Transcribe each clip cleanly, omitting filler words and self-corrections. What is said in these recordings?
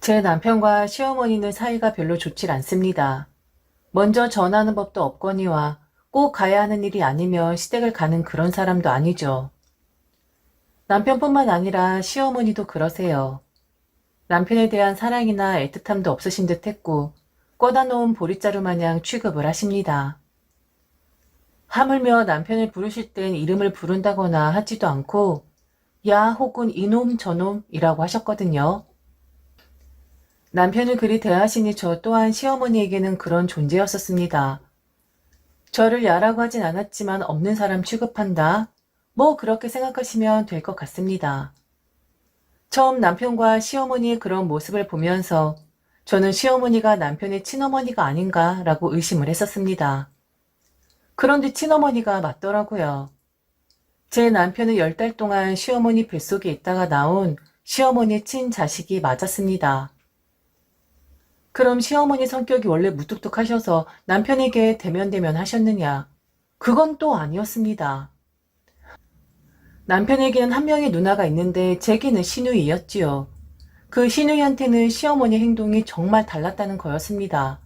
제 남편과 시어머니는 사이가 별로 좋질 않습니다. 먼저 전하는 법도 없거니와 꼭 가야 하는 일이 아니면 시댁을 가는 그런 사람도 아니죠. 남편뿐만 아니라 시어머니도 그러세요. 남편에 대한 사랑이나 애틋함도 없으신 듯 했고 꽂아 놓은 보릿자루 마냥 취급을 하십니다. 하물며 남편을 부르실 땐 이름을 부른다거나 하지도 않고 야 혹은 이놈 저놈이라고 하셨거든요. 남편을 그리 대하시니 저 또한 시어머니에게는 그런 존재였었습니다. 저를 야라고 하진 않았지만 없는 사람 취급한다. 뭐 그렇게 생각하시면 될 것 같습니다. 처음 남편과 시어머니의 그런 모습을 보면서 저는 시어머니가 남편의 친어머니가 아닌가라고 의심을 했었습니다. 그런데 친어머니가 맞더라고요. 제 남편은 10달 동안 시어머니 뱃속에 있다가 나온 시어머니 친자식이 맞았습니다. 그럼 시어머니 성격이 원래 무뚝뚝하셔서 남편에게 대면대면 하셨느냐? 그건 또 아니었습니다. 남편에게는 한 명의 누나가 있는데 제게는 시누이였지요. 그 시누이한테는 시어머니 행동이 정말 달랐다는 거였습니다.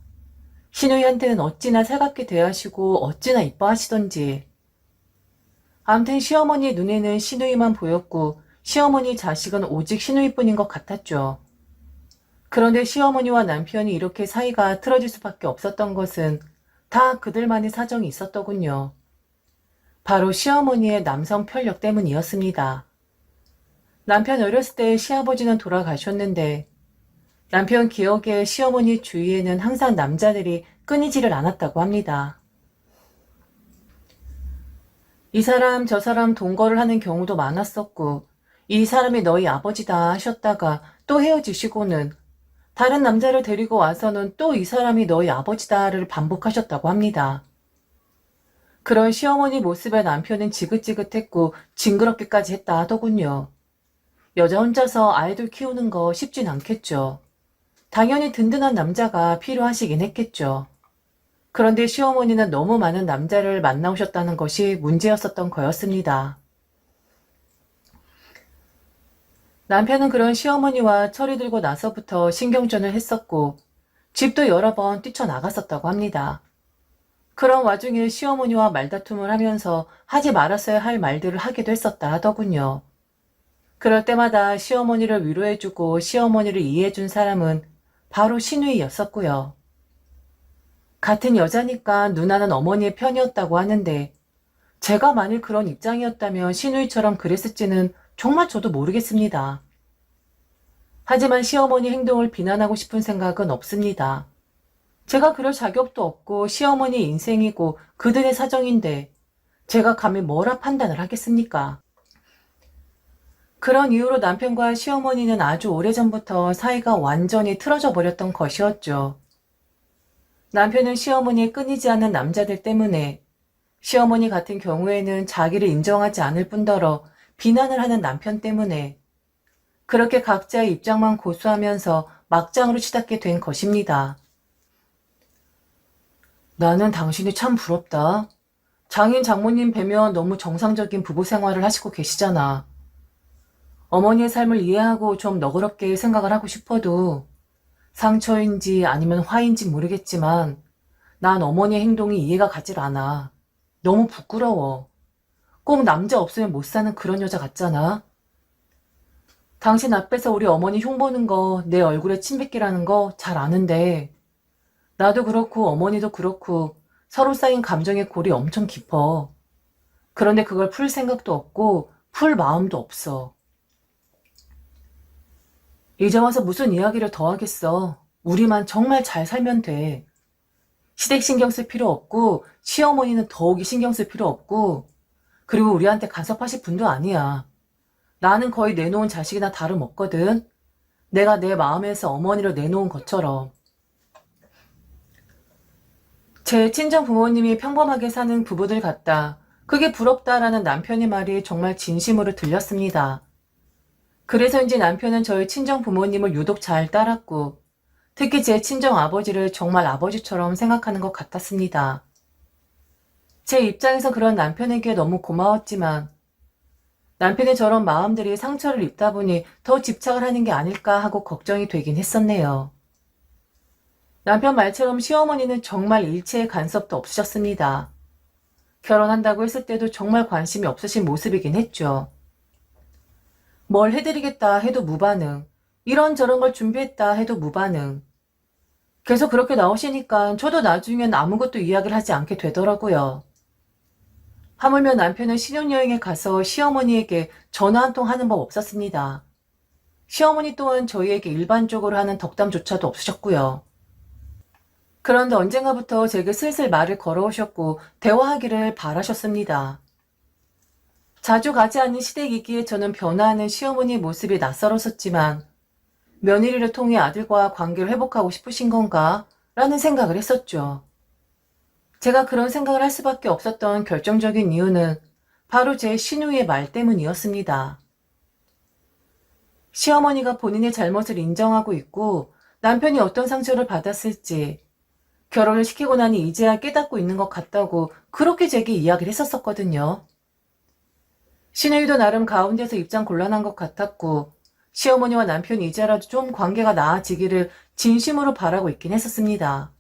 시누이한테는 어찌나 살갑게 대하시고 어찌나 이뻐하시던지. 암튼 시어머니 눈에는 시누이만 보였고 시어머니 자식은 오직 시누이뿐인 것 같았죠. 그런데 시어머니와 남편이 이렇게 사이가 틀어질 수밖에 없었던 것은 다 그들만의 사정이 있었더군요. 바로 시어머니의 남성 편력 때문이었습니다. 남편 어렸을 때 시아버지는 돌아가셨는데 남편 기억에 시어머니 주위에는 항상 남자들이 끊이지를 않았다고 합니다. 이 사람 저 사람 동거를 하는 경우도 많았었고 이 사람이 너희 아버지다 하셨다가 또 헤어지시고는 다른 남자를 데리고 와서는 또 이 사람이 너희 아버지다를 반복하셨다고 합니다. 그런 시어머니 모습에 남편은 지긋지긋했고 징그럽게까지 했다 하더군요. 여자 혼자서 아이들 키우는 거 쉽진 않겠죠. 당연히 든든한 남자가 필요하시긴 했겠죠. 그런데 시어머니는 너무 많은 남자를 만나오셨다는 것이 문제였었던 거였습니다. 남편은 그런 시어머니와 철이 들고 나서부터 신경전을 했었고 집도 여러 번 뛰쳐나갔었다고 합니다. 그런 와중에 시어머니와 말다툼을 하면서 하지 말았어야 할 말들을 하기도 했었다 하더군요. 그럴 때마다 시어머니를 위로해주고 시어머니를 이해해준 사람은 바로 시누이였었고요. 같은 여자니까 누나는 어머니의 편이었다고 하는데 제가 만일 그런 입장이었다면 시누이처럼 그랬을지는 정말 저도 모르겠습니다. 하지만 시어머니 행동을 비난하고 싶은 생각은 없습니다. 제가 그럴 자격도 없고 시어머니 인생이고 그들의 사정인데 제가 감히 뭐라 판단을 하겠습니까? 그런 이유로 남편과 시어머니는 아주 오래전부터 사이가 완전히 틀어져 버렸던 것이었죠. 남편은 시어머니의 끊이지 않는 남자들 때문에 시어머니 같은 경우에는 자기를 인정하지 않을 뿐더러 비난을 하는 남편 때문에 그렇게 각자의 입장만 고수하면서 막장으로 치닫게 된 것입니다. 나는 당신이 참 부럽다. 장인 장모님 뵈면 너무 정상적인 부부 생활을 하시고 계시잖아. 어머니의 삶을 이해하고 좀 너그럽게 생각을 하고 싶어도 상처인지 아니면 화인지 모르겠지만 난 어머니의 행동이 이해가 가질 않아. 너무 부끄러워. 꼭 남자 없으면 못 사는 그런 여자 같잖아. 당신 앞에서 우리 어머니 흉보는 거, 내 얼굴에 침 뱉기라는 거 잘 아는데 나도 그렇고 어머니도 그렇고 서로 쌓인 감정의 골이 엄청 깊어. 그런데 그걸 풀 생각도 없고 풀 마음도 없어. 이제 와서 무슨 이야기를 더 하겠어. 우리만 정말 잘 살면 돼. 시댁 신경 쓸 필요 없고 시어머니는 더욱이 신경 쓸 필요 없고 그리고 우리한테 간섭하실 분도 아니야. 나는 거의 내놓은 자식이나 다름없거든. 내가 내 마음에서 어머니를 내놓은 것처럼. 제 친정 부모님이 평범하게 사는 부부들 같다. 그게 부럽다라는 남편의 말이 정말 진심으로 들렸습니다. 그래서인지 남편은 저희 친정 부모님을 유독 잘 따랐고 특히 제 친정 아버지를 정말 아버지처럼 생각하는 것 같았습니다. 제 입장에서 그런 남편에게 너무 고마웠지만 남편의 저런 마음들이 상처를 입다 보니 더 집착을 하는 게 아닐까 하고 걱정이 되긴 했었네요. 남편 말처럼 시어머니는 정말 일체의 간섭도 없으셨습니다. 결혼한다고 했을 때도 정말 관심이 없으신 모습이긴 했죠. 뭘 해드리겠다 해도 무반응, 이런저런 걸 준비했다 해도 무반응. 계속 그렇게 나오시니까 저도 나중엔 아무것도 이야기를 하지 않게 되더라고요. 하물며 남편은 신혼여행에 가서 시어머니에게 전화 한 통 하는 법 없었습니다. 시어머니 또한 저희에게 일반적으로 하는 덕담조차도 없으셨고요. 그런데 언젠가부터 제게 슬슬 말을 걸어오셨고 대화하기를 바라셨습니다. 자주 가지 않는 시댁이기에 저는 변화하는 시어머니의 모습이 낯설었었지만 며느리를 통해 아들과 관계를 회복하고 싶으신 건가? 라는 생각을 했었죠. 제가 그런 생각을 할 수밖에 없었던 결정적인 이유는 바로 제 시누이의 말 때문이었습니다. 시어머니가 본인의 잘못을 인정하고 있고 남편이 어떤 상처를 받았을지 결혼을 시키고 나니 이제야 깨닫고 있는 것 같다고 그렇게 제게 이야기를 했었거든요. 시누이도 나름 가운데서 입장 곤란한 것 같았고 시어머니와 남편이 이제라도 좀 관계가 나아지기를 진심으로 바라고 있긴 했었습니다.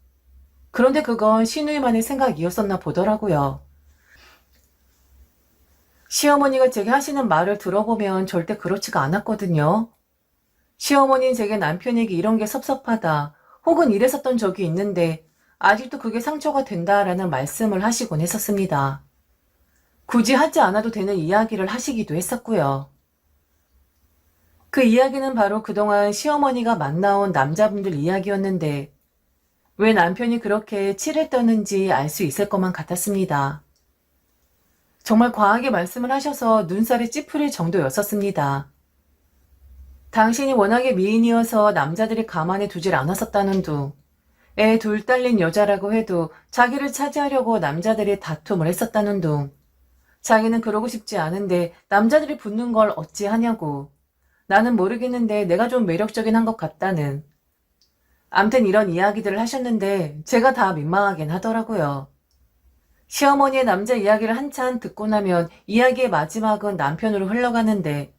그런데 그건 시누이만의 생각이었었나 보더라고요. 시어머니가 제게 하시는 말을 들어보면 절대 그렇지가 않았거든요. 시어머니는 제게 남편에게 이런 게 섭섭하다 혹은 이랬었던 적이 있는데 아직도 그게 상처가 된다라는 말씀을 하시곤 했었습니다. 굳이 하지 않아도 되는 이야기를 하시기도 했었고요. 그 이야기는 바로 그동안 시어머니가 만나온 남자분들 이야기였는데 왜 남편이 그렇게 치를 떠는지 알 수 있을 것만 같았습니다. 정말 과하게 말씀을 하셔서 눈살이 찌푸릴 정도였었습니다. 당신이 워낙에 미인이어서 남자들이 가만히 두질 않았었다는 둥, 애 둘 딸린 여자라고 해도 자기를 차지하려고 남자들이 다툼을 했었다는 둥, 자기는 그러고 싶지 않은데 남자들이 붙는 걸 어찌하냐고, 나는 모르겠는데 내가 좀 매력적인 한 것 같다는, 암튼 이런 이야기들을 하셨는데 제가 다 민망하긴 하더라고요. 시어머니의 남자 이야기를 한참 듣고 나면 이야기의 마지막은 남편으로 흘러가는데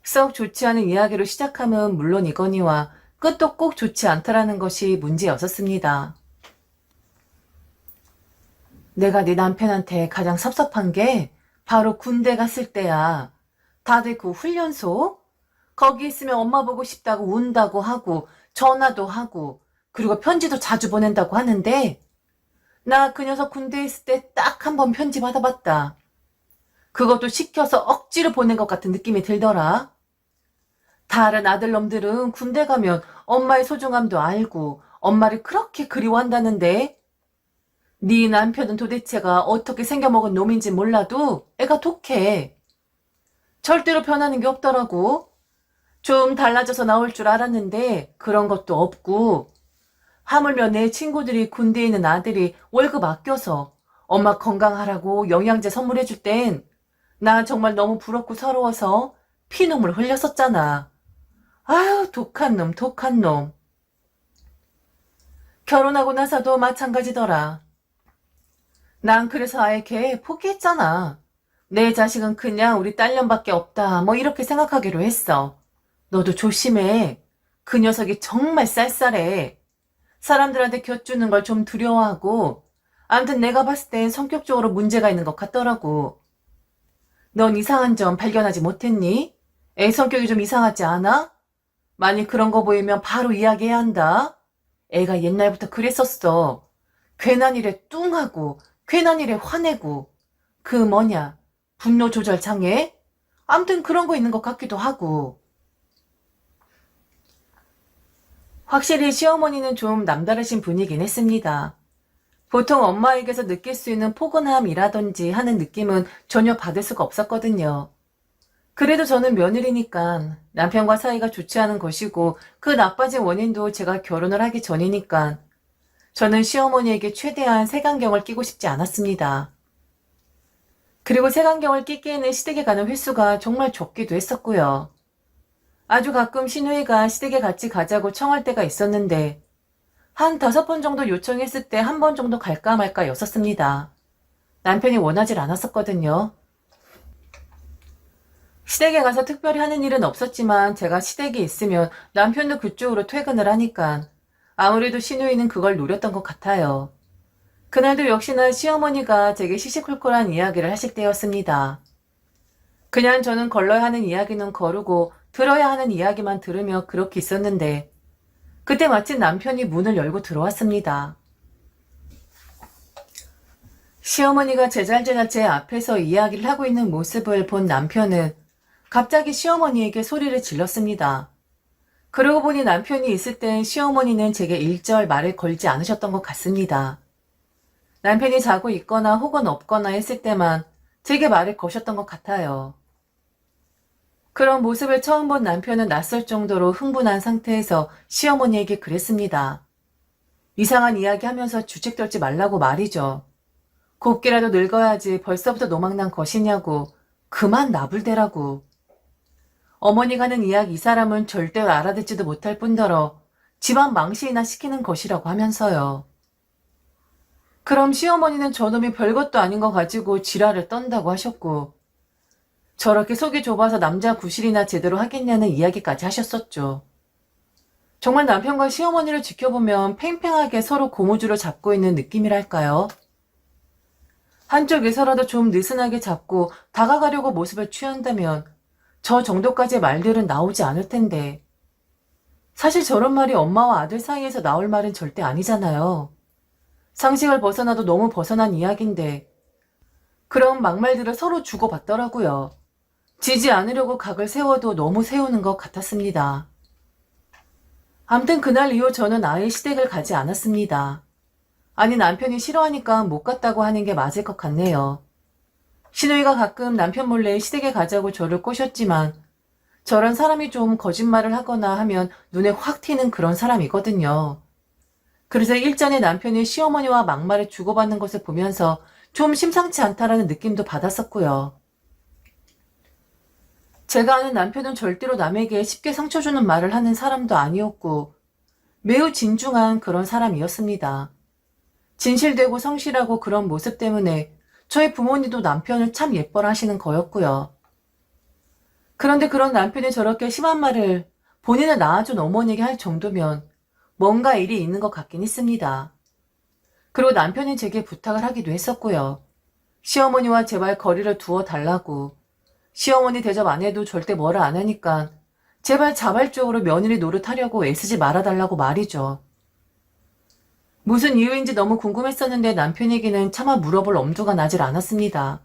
썩 좋지 않은 이야기로 시작함은 물론이거니와 끝도 꼭 좋지 않다라는 것이 문제였었습니다. 내가 네 남편한테 가장 섭섭한 게 바로 군대 갔을 때야. 다들 그 훈련소? 거기 있으면 엄마 보고 싶다고 운다고 하고 전화도 하고 그리고 편지도 자주 보낸다고 하는데 나 그 녀석 군대에 있을 때 딱 한 번 편지 받아봤다. 그것도 시켜서 억지로 보낸 것 같은 느낌이 들더라. 다른 아들놈들은 군대 가면 엄마의 소중함도 알고 엄마를 그렇게 그리워한다는데 네 남편은 도대체가 어떻게 생겨먹은 놈인지 몰라도 애가 독해. 절대로 변하는 게 없더라고. 좀 달라져서 나올 줄 알았는데 그런 것도 없고 하물며 내 친구들이 군대에 있는 아들이 월급 아껴서 엄마 건강하라고 영양제 선물해줄 땐 나 정말 너무 부럽고 서러워서 피눈물 흘렸었잖아. 아유 독한 놈 독한 놈. 결혼하고 나서도 마찬가지더라. 난 그래서 아예 걔 포기했잖아. 내 자식은 그냥 우리 딸년밖에 없다 뭐 이렇게 생각하기로 했어. 너도 조심해. 그 녀석이 정말 쌀쌀해. 사람들한테 곁주는 걸 좀 두려워하고 암튼 내가 봤을 땐 성격적으로 문제가 있는 것 같더라고. 넌 이상한 점 발견하지 못했니? 애 성격이 좀 이상하지 않아? 만일 그런 거 보이면 바로 이야기해야 한다. 애가 옛날부터 그랬었어. 괜한 일에 뚱하고 괜한 일에 화내고 그 뭐냐 분노 조절 장애? 암튼 그런 거 있는 것 같기도 하고. 확실히 시어머니는 좀 남다르신 분이긴 했습니다. 보통 엄마에게서 느낄 수 있는 포근함이라든지 하는 느낌은 전혀 받을 수가 없었거든요. 그래도 저는 며느리니까 남편과 사이가 좋지 않은 것이고 그 나빠진 원인도 제가 결혼을 하기 전이니까 저는 시어머니에게 최대한 색안경을 끼고 싶지 않았습니다. 그리고 색안경을 끼기에는 시댁에 가는 횟수가 정말 적기도 했었고요. 아주 가끔 시누이가 시댁에 같이 가자고 청할 때가 있었는데 한 5번 정도 요청했을 때 한 번 정도 갈까 말까 였었습니다. 남편이 원하질 않았었거든요. 시댁에 가서 특별히 하는 일은 없었지만 제가 시댁에 있으면 남편도 그쪽으로 퇴근을 하니까 아무래도 시누이는 그걸 노렸던 것 같아요. 그날도 역시나 시어머니가 제게 시시콜콜한 이야기를 하실 때였습니다. 그냥 저는 걸러야 하는 이야기는 거르고 들어야 하는 이야기만 들으며 그렇게 있었는데 그때 마침 남편이 문을 열고 들어왔습니다. 시어머니가 제잘제잘 제 앞에서 이야기를 하고 있는 모습을 본 남편은 갑자기 시어머니에게 소리를 질렀습니다. 그러고 보니 남편이 있을 땐 시어머니는 제게 일절 말을 걸지 않으셨던 것 같습니다. 남편이 자고 있거나 혹은 없거나 했을 때만 제게 말을 거셨던 것 같아요. 그런 모습을 처음 본 남편은 낯설 정도로 흥분한 상태에서 시어머니에게 그랬습니다. 이상한 이야기 하면서 주책 떨지 말라고 말이죠. 곱게라도 늙어야지 벌써부터 노망난 것이냐고. 그만 나불대라고. 어머니가 하는 이야기 이 사람은 절대로 알아듣지도 못할 뿐더러 집안 망신이나 시키는 것이라고 하면서요. 그럼 시어머니는 저놈이 별것도 아닌 거 가지고 지랄을 떤다고 하셨고 저렇게 속이 좁아서 남자 구실이나 제대로 하겠냐는 이야기까지 하셨었죠. 정말 남편과 시어머니를 지켜보면 팽팽하게 서로 고무줄을 잡고 있는 느낌이랄까요? 한쪽에서라도 좀 느슨하게 잡고 다가가려고 모습을 취한다면 저 정도까지의 말들은 나오지 않을 텐데 사실 저런 말이 엄마와 아들 사이에서 나올 말은 절대 아니잖아요. 상식을 벗어나도 너무 벗어난 이야기인데 그런 막말들을 서로 주고받더라고요. 지지 않으려고 각을 세워도 너무 세우는 것 같았습니다. 암튼 그날 이후 저는 아예 시댁을 가지 않았습니다. 아니 남편이 싫어하니까 못 갔다고 하는 게 맞을 것 같네요. 시누이가 가끔 남편 몰래 시댁에 가자고 저를 꼬셨지만 저런 사람이 좀 거짓말을 하거나 하면 눈에 확 튀는 그런 사람이거든요. 그래서 일전에 남편이 시어머니와 막말을 주고받는 것을 보면서 좀 심상치 않다라는 느낌도 받았었고요. 제가 아는 남편은 절대로 남에게 쉽게 상처 주는 말을 하는 사람도 아니었고 매우 진중한 그런 사람이었습니다. 진실되고 성실하고 그런 모습 때문에 저희 부모님도 남편을 참 예뻐라 하시는 거였고요. 그런데 그런 남편이 저렇게 심한 말을 본인을 낳아준 어머니에게 할 정도면 뭔가 일이 있는 것 같긴 했습니다. 그리고 남편이 제게 부탁을 하기도 했었고요. 시어머니와 제발 거리를 두어 달라고. 시어머니 대접 안 해도 절대 뭐라 안 하니까 제발 자발적으로 며느리 노릇하려고 애쓰지 말아달라고 말이죠. 무슨 이유인지 너무 궁금했었는데 남편에게는 차마 물어볼 엄두가 나질 않았습니다.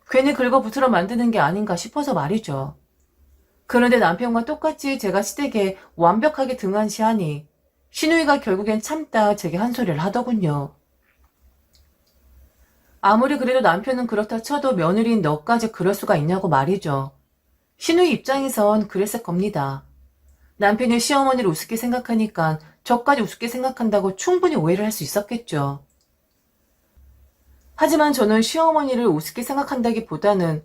괜히 긁어부스러 만드는 게 아닌가 싶어서 말이죠. 그런데 남편과 똑같이 제가 시댁에 완벽하게 등한시하니 시누이가 결국엔 참다 제게 한 소리를 하더군요. 아무리 그래도 남편은 그렇다 쳐도 며느리인 너까지 그럴 수가 있냐고 말이죠. 시누이 입장에선 그랬을 겁니다. 남편이 시어머니를 우습게 생각하니까 저까지 우습게 생각한다고 충분히 오해를 할 수 있었겠죠. 하지만 저는 시어머니를 우습게 생각한다기보다는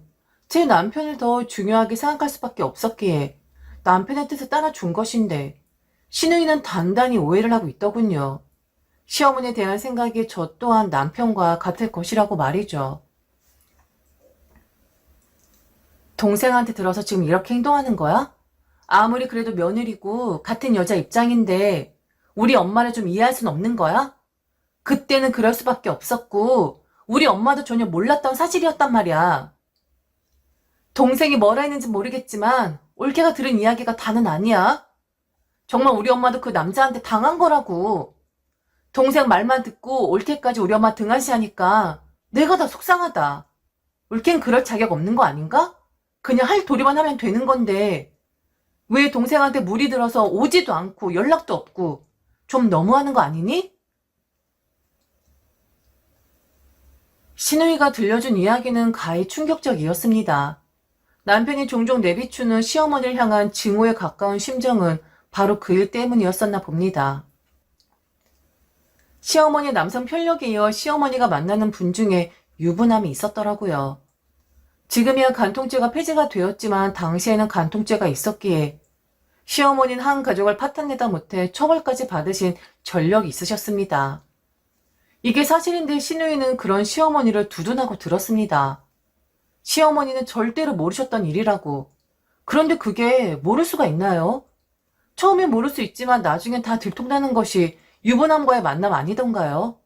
제 남편을 더 중요하게 생각할 수밖에 없었기에 남편의 뜻을 따라준 것인데 시누이는 단단히 오해를 하고 있더군요. 시어머니에 대한 생각이 저 또한 남편과 같을 것이라고 말이죠. 동생한테 들어서 지금 이렇게 행동하는 거야? 아무리 그래도 며느리고 같은 여자 입장인데 우리 엄마를 좀 이해할 순 없는 거야? 그때는 그럴 수밖에 없었고 우리 엄마도 전혀 몰랐던 사실이었단 말이야. 동생이 뭐라 했는지 모르겠지만 올케가 들은 이야기가 다는 아니야. 정말 우리 엄마도 그 남자한테 당한 거라고. 동생 말만 듣고 올케까지 우리 엄마 등한시하니까 내가 다 속상하다. 올케는 그럴 자격 없는 거 아닌가? 그냥 할 도리만 하면 되는 건데 왜 동생한테 물이 들어서 오지도 않고 연락도 없고 좀 너무하는 거 아니니? 시누이가 들려준 이야기는 가히 충격적이었습니다. 남편이 종종 내비추는 시어머니를 향한 증오에 가까운 심정은 바로 그 일 때문이었었나 봅니다. 시어머니 남성 편력에 이어 시어머니가 만나는 분 중에 유부남이 있었더라고요. 지금이야 간통죄가 폐지가 되었지만 당시에는 간통죄가 있었기에 시어머니는 한 가족을 파탄내다 못해 처벌까지 받으신 전력이 있으셨습니다. 이게 사실인데 시누이는 그런 시어머니를 두둔하고 들었습니다. 시어머니는 절대로 모르셨던 일이라고. 그런데 그게 모를 수가 있나요? 처음엔 모를 수 있지만 나중엔 다 들통나는 것이 유부남과의 만남 아니던가요?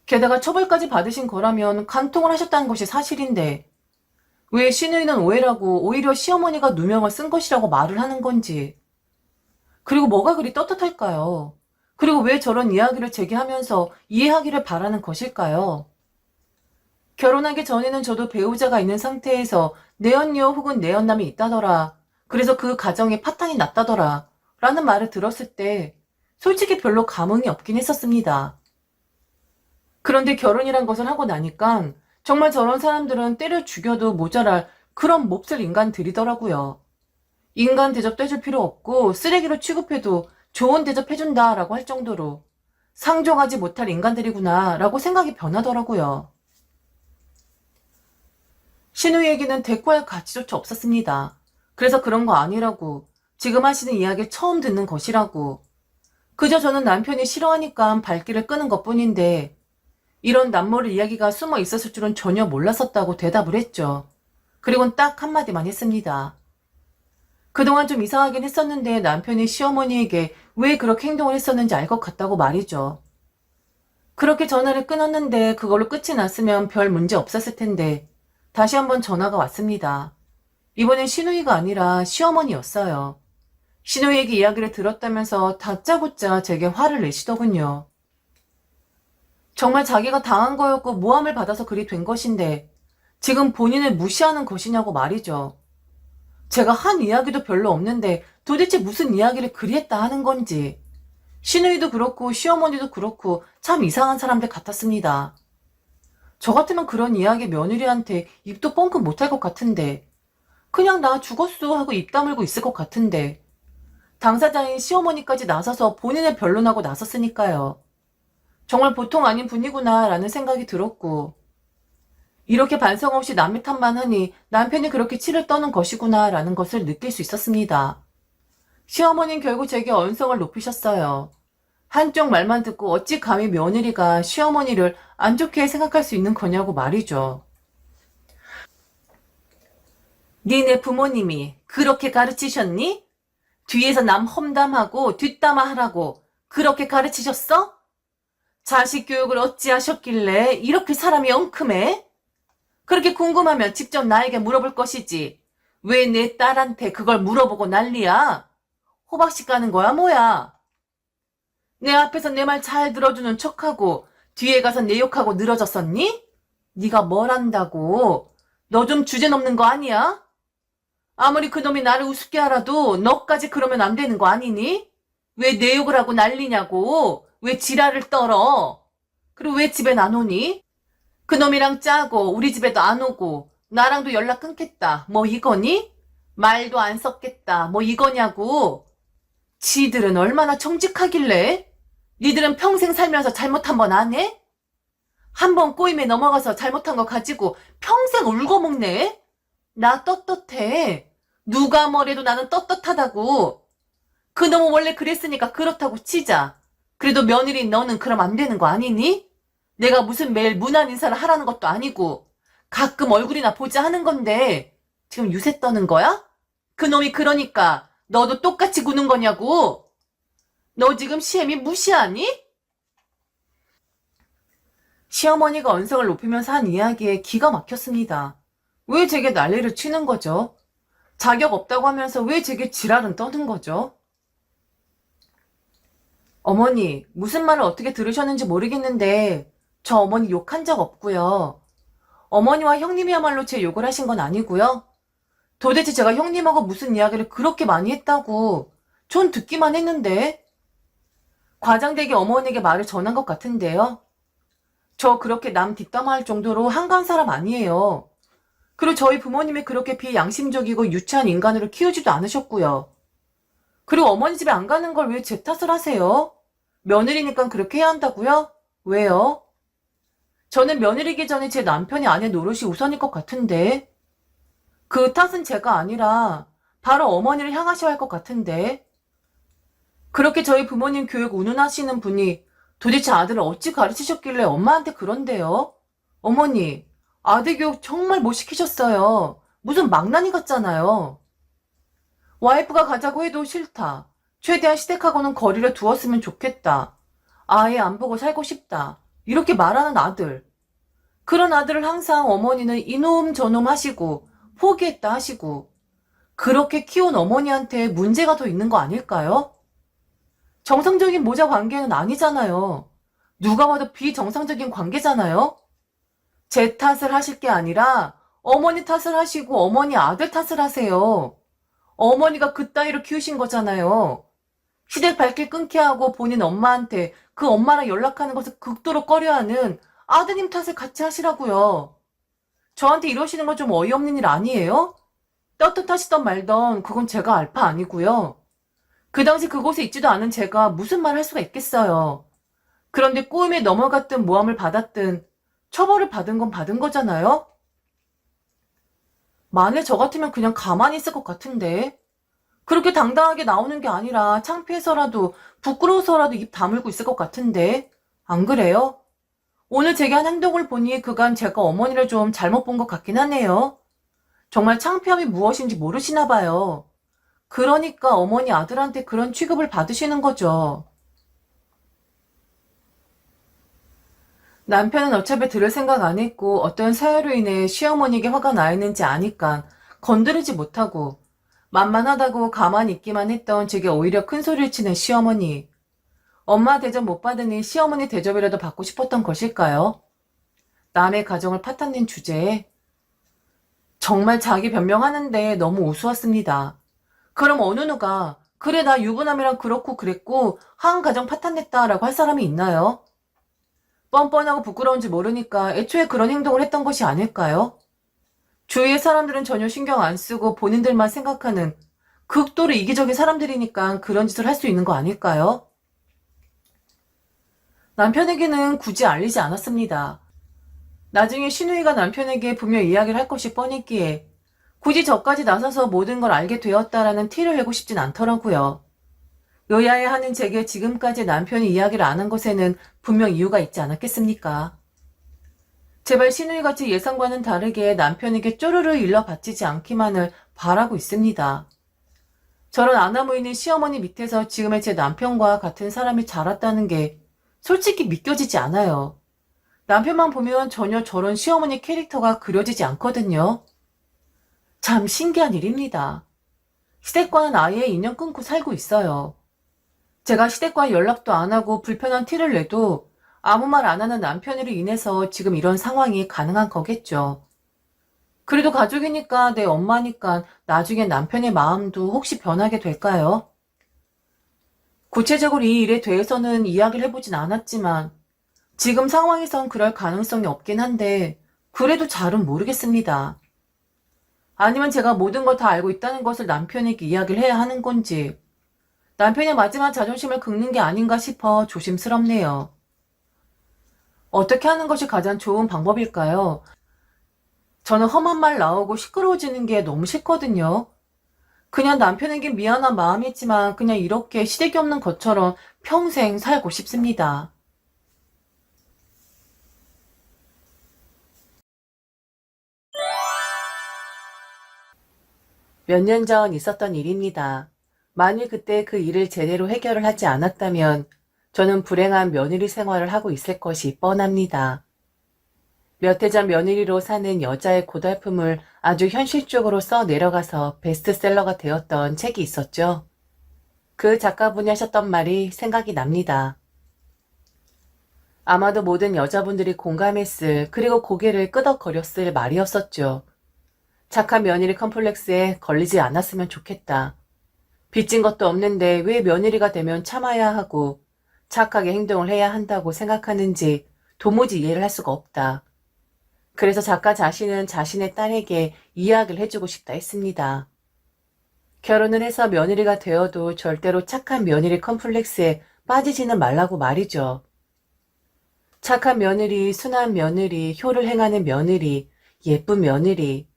게다가 처벌까지 받으신 거라면 간통을 하셨다는 것이 사실인데 왜 시누이는 오해라고 오히려 시어머니가 누명을 쓴 것이라고 말을 하는 건지. 그리고 뭐가 그리 떳떳할까요? 그리고 왜 저런 이야기를 제기하면서 이해하기를 바라는 것일까요? 결혼하기 전에는 저도 배우자가 있는 상태에서 내연녀 혹은 내연남이 있다더라. 그래서 그 가정에 파탄이 났다더라. 라는 말을 들었을 때 솔직히 별로 감흥이 없긴 했었습니다. 그런데 결혼이란 것을 하고 나니까 정말 저런 사람들은 때려 죽여도 모자랄 그런 몹쓸 인간들이더라고요. 인간 대접도 해줄 필요 없고 쓰레기로 취급해도 좋은 대접해준다 라고 할 정도로 상종하지 못할 인간들이구나 라고 생각이 변하더라고요. 신우이에게는 대꾸할 가치조차 없었습니다. 그래서 그런 거 아니라고, 지금 하시는 이야기 처음 듣는 것이라고, 그저 저는 남편이 싫어하니까 발길을 끄는 것뿐인데 이런 남모를 이야기가 숨어 있었을 줄은 전혀 몰랐었다고 대답을 했죠. 그리고는 딱 한마디만 했습니다. 그동안 좀 이상하긴 했었는데 남편이 시어머니에게 왜 그렇게 행동을 했었는지 알 것 같다고 말이죠. 그렇게 전화를 끊었는데 그걸로 끝이 났으면 별 문제 없었을 텐데 다시 한번 전화가 왔습니다. 이번엔 시누이가 아니라 시어머니였어요. 시누이에게 이야기를 들었다면서 다짜고짜 제게 화를 내시더군요. 정말 자기가 당한 거였고 모함을 받아서 그리 된 것인데 지금 본인을 무시하는 것이냐고 말이죠. 제가 한 이야기도 별로 없는데 도대체 무슨 이야기를 그리 했다 하는 건지. 시누이도 그렇고 시어머니도 그렇고 참 이상한 사람들 같았습니다. 저 같으면 그런 이야기 며느리한테 입도 뻥끗 못할 것 같은데 그냥 나 죽었어 하고 입 다물고 있을 것 같은데 당사자인 시어머니까지 나서서 본인의 변론하고 나섰으니까요. 정말 보통 아닌 분이구나 라는 생각이 들었고 이렇게 반성 없이 남의 탓만 하니 남편이 그렇게 치를 떠는 것이구나 라는 것을 느낄 수 있었습니다. 시어머니는 결국 제게 언성을 높이셨어요. 한쪽 말만 듣고 어찌 감히 며느리가 시어머니를 안 좋게 생각할 수 있는 거냐고 말이죠. 니네 부모님이 그렇게 가르치셨니? 뒤에서 남 험담하고 뒷담화하라고 그렇게 가르치셨어? 자식 교육을 어찌하셨길래 이렇게 사람이 엉큼해? 그렇게 궁금하면 직접 나에게 물어볼 것이지. 왜 내 딸한테 그걸 물어보고 난리야? 호박씨 까는 거야 뭐야? 내 앞에서 내 말 잘 들어주는 척하고 뒤에 가서 내 욕하고 늘어졌었니? 네가 뭘 안다고? 너 좀 주제 넘는 거 아니야? 아무리 그놈이 나를 우습게 알아도 너까지 그러면 안 되는 거 아니니? 왜 내 욕을 하고 난리냐고? 왜 지랄을 떨어? 그리고 왜 집엔 안 오니? 그놈이랑 짜고 우리 집에도 안 오고 나랑도 연락 끊겠다. 뭐 이거니? 말도 안 섞겠다. 뭐 이거냐고. 지들은 얼마나 정직하길래? 니들은 평생 살면서 잘못 한 번 안 해? 한 번 꼬임에 넘어가서 잘못한 거 가지고 평생 울고 먹네? 나 떳떳해. 누가 뭐래도 나는 떳떳하다고. 그놈은 원래 그랬으니까 그렇다고 치자. 그래도 며느리 너는 그럼 안 되는 거 아니니? 내가 무슨 매일 문안 인사를 하라는 것도 아니고 가끔 얼굴이나 보자 하는 건데 지금 유세 떠는 거야? 그놈이 그러니까 너도 똑같이 구는 거냐고. 너 지금 시애미 무시하니? 시어머니가 언성을 높이면서 한 이야기에 기가 막혔습니다. 왜 제게 난리를 치는 거죠? 자격 없다고 하면서 왜 제게 지랄은 떠는 거죠? 어머니, 무슨 말을 어떻게 들으셨는지 모르겠는데 저 어머니 욕한 적 없고요. 어머니와 형님이야말로 제 욕을 하신 건 아니고요. 도대체 제가 형님하고 무슨 이야기를 그렇게 많이 했다고 전 듣기만 했는데 과장되게 어머니에게 말을 전한 것 같은데요. 저 그렇게 남 뒷담화할 정도로 한가한 사람 아니에요. 그리고 저희 부모님이 그렇게 비양심적이고 유치한 인간으로 키우지도 않으셨고요. 그리고 어머니 집에 안 가는 걸 왜 제 탓을 하세요? 며느리니까 그렇게 해야 한다고요? 왜요? 저는 며느리기 전에 제 남편이 아내 노릇이 우선일 것 같은데 그 탓은 제가 아니라 바로 어머니를 향하셔야 할 것 같은데 그렇게 저희 부모님 교육 운운하시는 분이 도대체 아들을 어찌 가르치셨길래 엄마한테 그런데요? 어머니, 아들 교육 정말 못 시키셨어요. 무슨 망나니 같잖아요. 와이프가 가자고 해도 싫다. 최대한 시댁하고는 거리를 두었으면 좋겠다. 아예 안 보고 살고 싶다. 이렇게 말하는 아들. 그런 아들을 항상 어머니는 이놈 저놈 하시고 포기했다 하시고 그렇게 키운 어머니한테 문제가 더 있는 거 아닐까요? 정상적인 모자 관계는 아니잖아요. 누가 봐도 비정상적인 관계잖아요? 제 탓을 하실 게 아니라 어머니 탓을 하시고 어머니 아들 탓을 하세요. 어머니가 그따위로 키우신 거잖아요. 시댁 발길 끊게 하고 본인 엄마한테 그 엄마랑 연락하는 것을 극도로 꺼려하는 아드님 탓을 같이 하시라고요. 저한테 이러시는 건 좀 어이없는 일 아니에요? 떳떳하시던 말던 그건 제가 알 바 아니고요. 그 당시 그곳에 있지도 않은 제가 무슨 말 할 수가 있겠어요. 그런데 꼬임에 넘어갔든 모함을 받았든 처벌을 받은 건 받은 거잖아요? 만일 저 같으면 그냥 가만히 있을 것 같은데. 그렇게 당당하게 나오는 게 아니라 창피해서라도 부끄러워서라도 입 다물고 있을 것 같은데. 안 그래요? 오늘 제게 한 행동을 보니 그간 제가 어머니를 좀 잘못 본 것 같긴 하네요. 정말 창피함이 무엇인지 모르시나 봐요. 그러니까 어머니 아들한테 그런 취급을 받으시는 거죠. 남편은 어차피 들을 생각 안 했고 어떤 사유로 인해 시어머니에게 화가 나 있는지 아니까 건드리지 못하고 만만하다고 가만히 있기만 했던 제게 오히려 큰 소리를 치는 시어머니. 엄마 대접 못 받으니 시어머니 대접이라도 받고 싶었던 것일까요? 남의 가정을 파탄낸 주제에 정말 자기 변명하는데 너무 우스웠습니다. 그럼 어느 누가 그래 나 유부남이랑 그렇고 그랬고 한 가정 파탄냈다라고 할 사람이 있나요? 뻔뻔하고 부끄러운지 모르니까 애초에 그런 행동을 했던 것이 아닐까요? 주위의 사람들은 전혀 신경 안 쓰고 본인들만 생각하는 극도로 이기적인 사람들이니까 그런 짓을 할 수 있는 거 아닐까요? 남편에게는 굳이 알리지 않았습니다. 나중에 신우이가 남편에게 분명 이야기를 할 것이 뻔했기에 굳이 저까지 나서서 모든 걸 알게 되었다라는 티를 내고 싶진 않더라고요. 요야해 하는 제게 지금까지 남편이 이야기를 안 한 것에는 분명 이유가 있지 않았겠습니까? 제발 신우이같이 예상과는 다르게 남편에게 쪼르르 일러 바치지 않기만을 바라고 있습니다. 저런 아나무인의 시어머니 밑에서 지금의 제 남편과 같은 사람이 자랐다는 게 솔직히 믿겨지지 않아요. 남편만 보면 전혀 저런 시어머니 캐릭터가 그려지지 않거든요. 참 신기한 일입니다. 시댁과는 아예 인연 끊고 살고 있어요. 제가 시댁과 연락도 안 하고 불편한 티를 내도 아무 말 안 하는 남편으로 인해서 지금 이런 상황이 가능한 거겠죠. 그래도 가족이니까 내 엄마니까 나중에 남편의 마음도 혹시 변하게 될까요? 구체적으로 이 일에 대해서는 이야기를 해보진 않았지만 지금 상황에선 그럴 가능성이 없긴 한데 그래도 잘은 모르겠습니다. 아니면 제가 모든 걸 다 알고 있다는 것을 남편에게 이야기를 해야 하는 건지 남편의 마지막 자존심을 긁는 게 아닌가 싶어 조심스럽네요. 어떻게 하는 것이 가장 좋은 방법일까요? 저는 험한 말 나오고 시끄러워지는 게 너무 싫거든요. 그냥 남편에게 미안한 마음이지만 그냥 이렇게 시댁이 없는 것처럼 평생 살고 싶습니다. 몇 년 전 있었던 일입니다. 만일 그때 그 일을 제대로 해결을 하지 않았다면 저는 불행한 며느리 생활을 하고 있을 것이 뻔합니다. 몇 해 전 며느리로 사는 여자의 고달픔을 아주 현실적으로 써 내려가서 베스트셀러가 되었던 책이 있었죠. 그 작가분이 하셨던 말이 생각이 납니다. 아마도 모든 여자분들이 공감했을 그리고 고개를 끄덕거렸을 말이었었죠. 착한 며느리 컴플렉스에 걸리지 않았으면 좋겠다. 빚진 것도 없는데 왜 며느리가 되면 참아야 하고 착하게 행동을 해야 한다고 생각하는지 도무지 이해를 할 수가 없다. 그래서 작가 자신은 자신의 딸에게 이야기를 해주고 싶다 했습니다. 결혼을 해서 며느리가 되어도 절대로 착한 며느리 컴플렉스에 빠지지는 말라고 말이죠. 착한 며느리, 순한 며느리, 효를 행하는 며느리, 예쁜 며느리,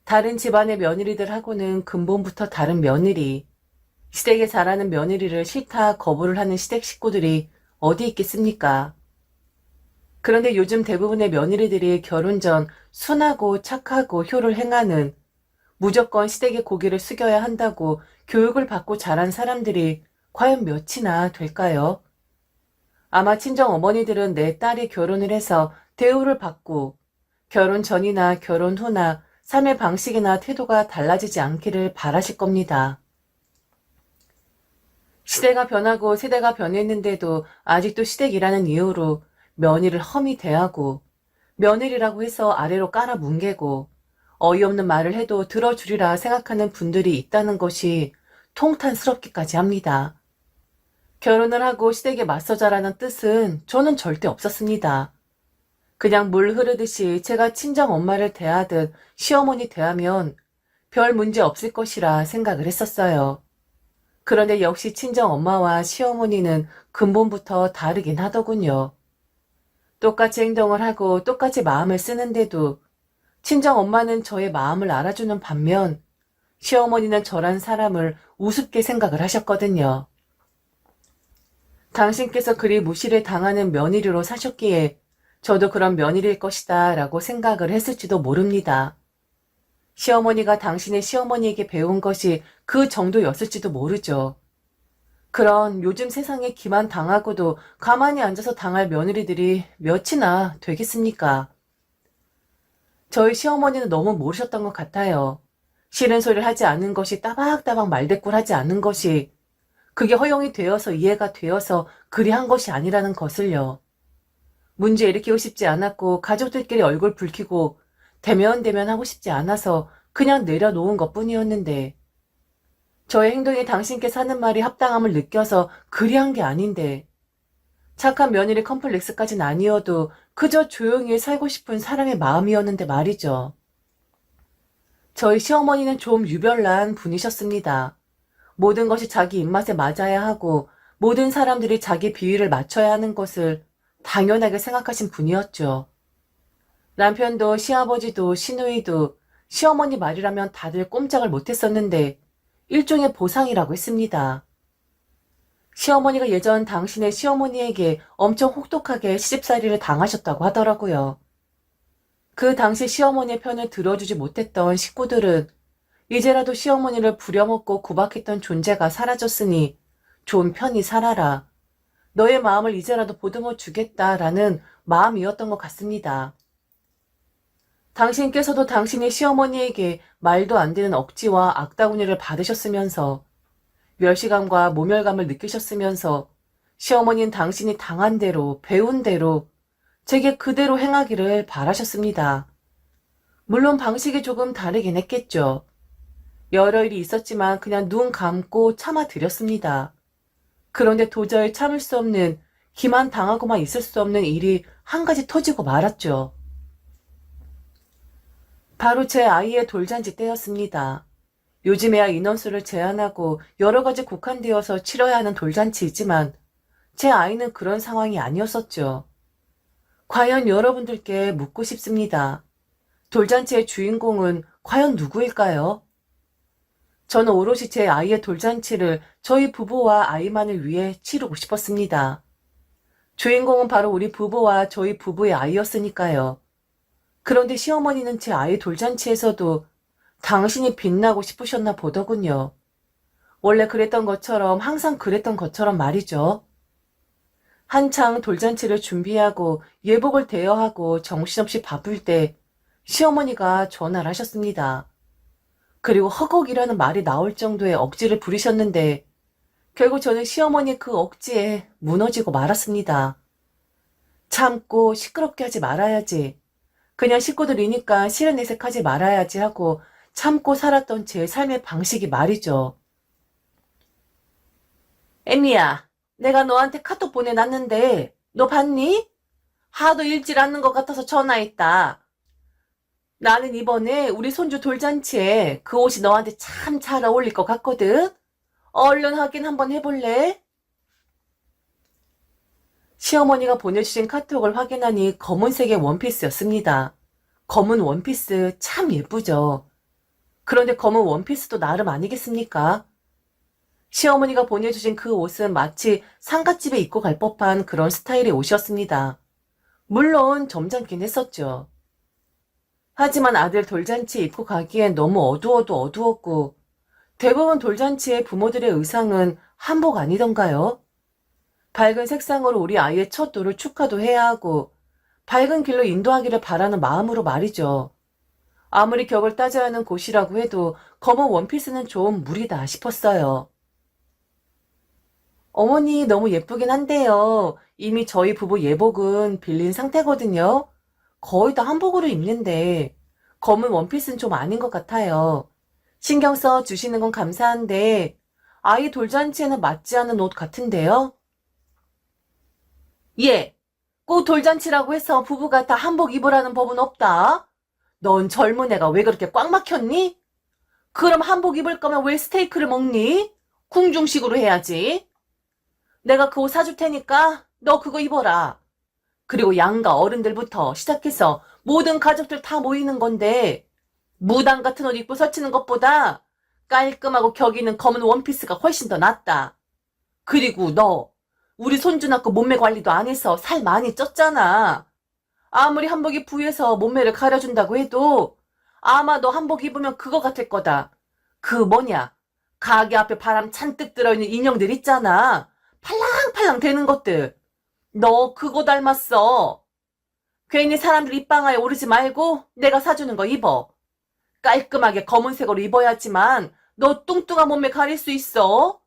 다른 집안의 며느리들하고는 근본부터 다른 며느리, 시댁에 자라는 며느리를 싫다 거부를 하는 시댁 식구들이 어디 있겠습니까? 그런데 요즘 대부분의 며느리들이 결혼 전 순하고 착하고 효를 행하는 무조건 시댁의 고개를 숙여야 한다고 교육을 받고 자란 사람들이 과연 몇이나 될까요? 아마 친정 어머니들은 내 딸이 결혼을 해서 대우를 받고 결혼 전이나 결혼 후나 삶의 방식이나 태도가 달라지지 않기를 바라실 겁니다. 시대가 변하고 세대가 변했는데도 아직도 시댁이라는 이유로 며느리를 험히 대하고 며느리라고 해서 아래로 깔아 뭉개고 어이없는 말을 해도 들어주리라 생각하는 분들이 있다는 것이 통탄스럽기까지 합니다. 결혼을 하고 시댁에 맞서자라는 뜻은 저는 절대 없었습니다. 그냥 물 흐르듯이 제가 친정 엄마를 대하듯 시어머니 대하면 별 문제 없을 것이라 생각을 했었어요. 그런데 역시 친정 엄마와 시어머니는 근본부터 다르긴 하더군요. 똑같이 행동을 하고 똑같이 마음을 쓰는데도 친정 엄마는 저의 마음을 알아주는 반면 시어머니는 저란 사람을 우습게 생각을 하셨거든요. 당신께서 그리 무시를 당하는 며느리로 사셨기에 저도 그런 며느리일 것이다 라고 생각을 했을지도 모릅니다. 시어머니가 당신의 시어머니에게 배운 것이 그 정도였을지도 모르죠. 그런 요즘 세상에 기만 당하고도 가만히 앉아서 당할 며느리들이 몇이나 되겠습니까? 저희 시어머니는 너무 모르셨던 것 같아요. 싫은 소리를 하지 않은 것이 따박따박 말대꾸를 하지 않는 것이 그게 허용이 되어서 이해가 되어서 그리 한 것이 아니라는 것을요. 문제 일으키고 싶지 않았고 가족들끼리 얼굴 붉히고 대면대면 하고 싶지 않아서 그냥 내려놓은 것뿐이었는데 저의 행동이 당신께서 하는 말이 합당함을 느껴서 그리 한 게 아닌데 착한 며느리 컴플렉스까진 아니어도 그저 조용히 살고 싶은 사람의 마음이었는데 말이죠. 저희 시어머니는 좀 유별난 분이셨습니다. 모든 것이 자기 입맛에 맞아야 하고 모든 사람들이 자기 비위를 맞춰야 하는 것을 당연하게 생각하신 분이었죠. 남편도 시아버지도 시누이도 시어머니 말이라면 다들 꼼짝을 못했었는데 일종의 보상이라고 했습니다. 시어머니가 예전 당신의 시어머니에게 엄청 혹독하게 시집살이를 당하셨다고 하더라고요. 그 당시 시어머니의 편을 들어주지 못했던 식구들은 이제라도 시어머니를 부려먹고 구박했던 존재가 사라졌으니 좀 편히 살아라. 너의 마음을 이제라도 보듬어 주겠다라는 마음이었던 것 같습니다. 당신께서도 당신의 시어머니에게 말도 안 되는 억지와 악다구니를 받으셨으면서 멸시감과 모멸감을 느끼셨으면서 시어머니는 당신이 당한 대로 배운 대로 제게 그대로 행하기를 바라셨습니다. 물론 방식이 조금 다르긴 했겠죠. 여러 일이 있었지만 그냥 눈 감고 참아드렸습니다. 그런데 도저히 참을 수 없는 기만 당하고만 있을 수 없는 일이 한 가지 터지고 말았죠. 바로 제 아이의 돌잔치 때였습니다. 요즘에야 인원수를 제한하고 여러 가지 국한되어서 치러야 하는 돌잔치이지만 제 아이는 그런 상황이 아니었었죠. 과연 여러분들께 묻고 싶습니다. 돌잔치의 주인공은 과연 누구일까요? 저는 오롯이 제 아이의 돌잔치를 저희 부부와 아이만을 위해 치르고 싶었습니다. 주인공은 바로 우리 부부와 저희 부부의 아이였으니까요. 그런데 시어머니는 제 아이 돌잔치에서도 당신이 빛나고 싶으셨나 보더군요. 원래 그랬던 것처럼 항상 그랬던 것처럼 말이죠. 한창 돌잔치를 준비하고 예복을 대여하고 정신없이 바쁠 때 시어머니가 전화를 하셨습니다. 그리고 허걱이라는 말이 나올 정도의 억지를 부리셨는데 결국 저는 시어머니 그 억지에 무너지고 말았습니다. 참고 시끄럽게 하지 말아야지. 그냥 식구들이니까 싫은 내색하지 말아야지 하고 참고 살았던 제 삶의 방식이 말이죠. 애미야, 내가 너한테 카톡 보내놨는데 너 봤니? 하도 읽질 않는 것 같아서 전화했다. 나는 이번에 우리 손주 돌잔치에 그 옷이 너한테 참 잘 어울릴 것 같거든. 얼른 확인 한번 해볼래? 시어머니가 보내주신 카톡을 확인하니 검은색의 원피스였습니다. 검은 원피스 참 예쁘죠. 그런데 검은 원피스도 나름 아니겠습니까? 시어머니가 보내주신 그 옷은 마치 상갓집에 입고 갈 법한 그런 스타일의 옷이었습니다. 물론 점잖긴 했었죠. 하지만 아들 돌잔치에 입고 가기엔 너무 어두워도 어두웠고 대부분 돌잔치의 부모들의 의상은 한복 아니던가요? 밝은 색상으로 우리 아이의 첫 돌을 축하도 해야 하고 밝은 길로 인도하기를 바라는 마음으로 말이죠. 아무리 격을 따져야 하는 곳이라고 해도 검은 원피스는 좀 무리다 싶었어요. 어머니 너무 예쁘긴 한데요. 이미 저희 부부 예복은 빌린 상태거든요. 거의 다 한복으로 입는데 검은 원피스는 좀 아닌 것 같아요. 신경 써 주시는 건 감사한데 아이 돌잔치에는 맞지 않은 옷 같은데요? 예, 꼭 돌잔치라고 해서 부부가 다 한복 입으라는 법은 없다. 넌 젊은 애가 왜 그렇게 꽉 막혔니? 그럼 한복 입을 거면 왜 스테이크를 먹니? 궁중식으로 해야지. 내가 그 옷 사줄 테니까 너 그거 입어라. 그리고 양가 어른들부터 시작해서 모든 가족들 다 모이는 건데 무당 같은 옷 입고 서치는 것보다 깔끔하고 격 있는 검은 원피스가 훨씬 더 낫다. 그리고 너 우리 손주 낳고 몸매 관리도 안 해서 살 많이 쪘잖아. 아무리 한복이 부해서 몸매를 가려준다고 해도 아마 너 한복 입으면 그거 같을 거다. 그 뭐냐, 가게 앞에 바람 잔뜩 들어있는 인형들 있잖아. 팔랑팔랑 되는 것들. 너 그거 닮았어. 괜히 사람들 입방아에 오르지 말고 내가 사주는 거 입어. 깔끔하게 검은색으로 입어야지만 너 뚱뚱한 몸매 가릴 수 있어.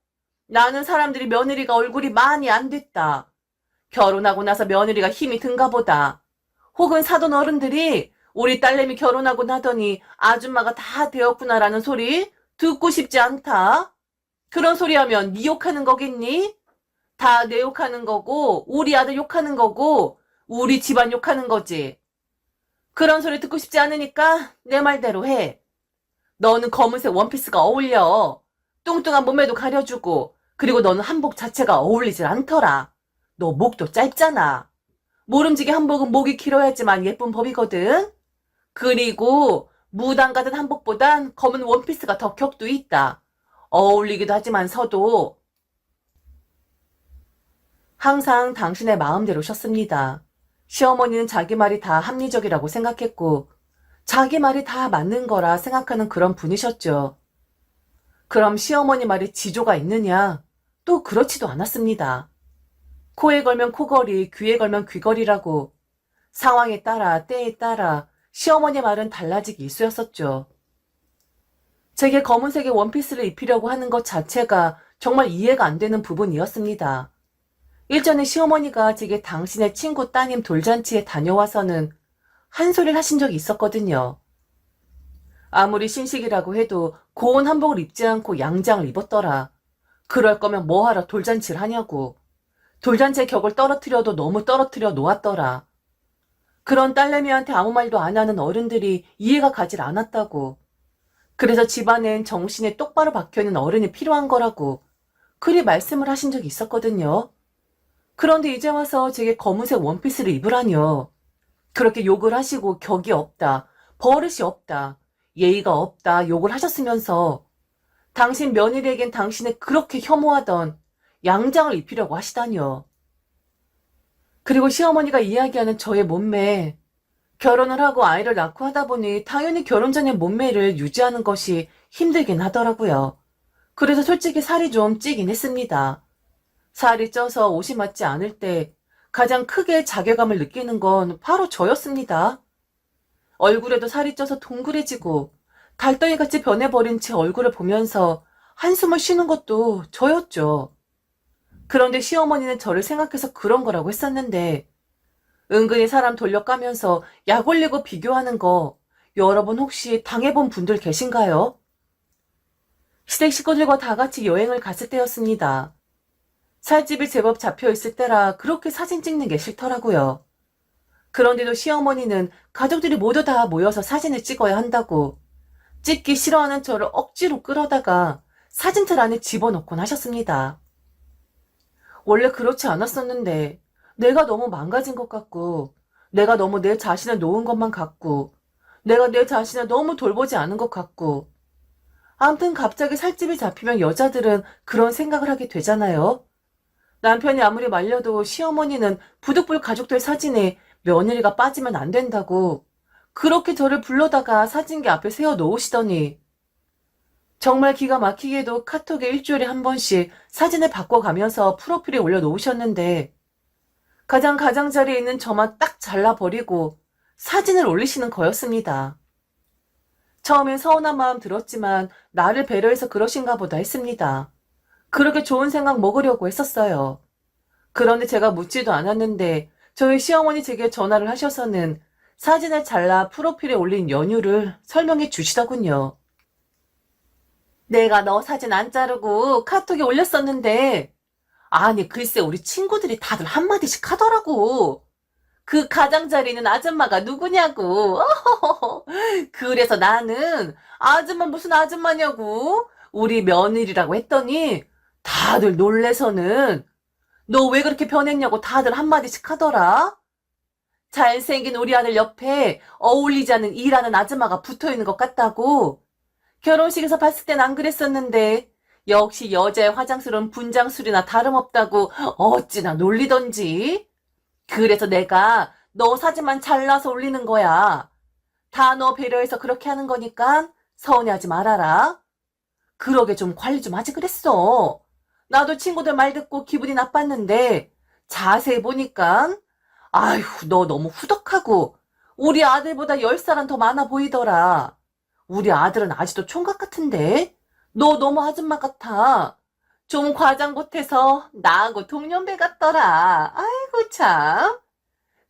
나는 사람들이 며느리가 얼굴이 많이 안 됐다. 결혼하고 나서 며느리가 힘이 든가 보다. 혹은 사돈 어른들이 우리 딸내미 결혼하고 나더니 아줌마가 다 되었구나라는 소리 듣고 싶지 않다. 그런 소리 하면 네 욕하는 거겠니? 다 내 욕하는 거고 우리 아들 욕하는 거고 우리 집안 욕하는 거지. 그런 소리 듣고 싶지 않으니까 내 말대로 해. 너는 검은색 원피스가 어울려. 뚱뚱한 몸매도 가려주고 그리고 너는 한복 자체가 어울리질 않더라. 너 목도 짧잖아. 모름지기 한복은 목이 길어야지만 예쁜 법이거든. 그리고 무당 같은 한복보단 검은 원피스가 더 격도 있다. 어울리기도 하지만서도 항상 당신의 마음대로 셨습니다. 시어머니는 자기 말이 다 합리적이라고 생각했고 자기 말이 다 맞는 거라 생각하는 그런 분이셨죠. 그럼 시어머니 말에 지조가 있느냐? 또 그렇지도 않았습니다. 코에 걸면 코걸이, 귀에 걸면 귀걸이라고 상황에 따라 때에 따라 시어머니 말은 달라지기 일쑤였었죠. 제게 검은색의 원피스를 입히려고 하는 것 자체가 정말 이해가 안 되는 부분이었습니다. 일전에 시어머니가 제게 당신의 친구 따님 돌잔치에 다녀와서는 한 소리를 하신 적이 있었거든요. 아무리 신식이라고 해도 고운 한복을 입지 않고 양장을 입었더라. 그럴 거면 뭐하러 돌잔치를 하냐고. 돌잔치의 격을 떨어뜨려도 너무 떨어뜨려 놓았더라. 그런 딸내미한테 아무 말도 안 하는 어른들이 이해가 가질 않았다고. 그래서 집안엔 정신에 똑바로 박혀있는 어른이 필요한 거라고 그리 말씀을 하신 적이 있었거든요. 그런데 이제 와서 제게 검은색 원피스를 입으라뇨. 그렇게 욕을 하시고 격이 없다, 버릇이 없다, 예의가 없다 욕을 하셨으면서 당신 며느리에겐 당신을 그렇게 혐오하던 양장을 입히려고 하시다뇨. 그리고 시어머니가 이야기하는 저의 몸매, 결혼을 하고 아이를 낳고 하다 보니 당연히 결혼 전의 몸매를 유지하는 것이 힘들긴 하더라고요. 그래서 솔직히 살이 좀 찌긴 했습니다. 살이 쪄서 옷이 맞지 않을 때 가장 크게 자괴감을 느끼는 건 바로 저였습니다. 얼굴에도 살이 쪄서 동그래지고 달덩이같이 변해버린 제 얼굴을 보면서 한숨을 쉬는 것도 저였죠. 그런데 시어머니는 저를 생각해서 그런 거라고 했었는데 은근히 사람 돌려까면서 약 올리고 비교하는 거 여러분 혹시 당해본 분들 계신가요? 시댁 식구들과 다 같이 여행을 갔을 때였습니다. 살집이 제법 잡혀있을 때라 그렇게 사진 찍는 게 싫더라고요. 그런데도 시어머니는 가족들이 모두 다 모여서 사진을 찍어야 한다고 찍기 싫어하는 저를 억지로 끌어다가 사진틀 안에 집어넣곤 하셨습니다. 원래 그렇지 않았었는데 내가 너무 망가진 것 같고 내가 너무 내 자신을 놓은 것만 같고 내가 내 자신을 너무 돌보지 않은 것 같고 아무튼 갑자기 살집이 잡히면 여자들은 그런 생각을 하게 되잖아요. 남편이 아무리 말려도 시어머니는 부득불 가족들 사진에 며느리가 빠지면 안 된다고 그렇게 저를 불러다가 사진기 앞에 세워 놓으시더니 정말 기가 막히게도 카톡에 일주일에 한 번씩 사진을 바꿔가면서 프로필에 올려놓으셨는데 가장 가장자리에 있는 저만 딱 잘라버리고 사진을 올리시는 거였습니다. 처음엔 서운한 마음 들었지만 나를 배려해서 그러신가 보다 했습니다. 그렇게 좋은 생각 먹으려고 했었어요. 그런데 제가 묻지도 않았는데 저희 시어머니 제게 전화를 하셔서는 사진을 잘라 프로필에 올린 연유를 설명해 주시더군요. 내가 너 사진 안 자르고 카톡에 올렸었는데 아니 글쎄 우리 친구들이 다들 한마디씩 하더라고. 그 가장자리는 아줌마가 누구냐고. 그래서 나는 아줌마 무슨 아줌마냐고. 우리 며느리라고 했더니 다들 놀래서는 너 왜 그렇게 변했냐고 다들 한마디씩 하더라. 잘생긴 우리 아들 옆에 어울리지 않는 일하는 아줌마가 붙어있는 것 같다고. 결혼식에서 봤을 땐 안 그랬었는데 역시 여자의 화장술은 분장술이나 다름없다고 어찌나 놀리던지. 그래서 내가 너 사진만 잘라서 올리는 거야. 다 너 배려해서 그렇게 하는 거니까 서운해하지 말아라. 그러게 좀 관리 좀 하지 그랬어. 나도 친구들 말 듣고 기분이 나빴는데 자세히 보니까 아휴 너 너무 후덕하고 우리 아들보다 10살은 더 많아 보이더라. 우리 아들은 아직도 총각 같은데 너 너무 아줌마 같아. 좀 과장 못해서 나하고 동년배 같더라. 아이고 참.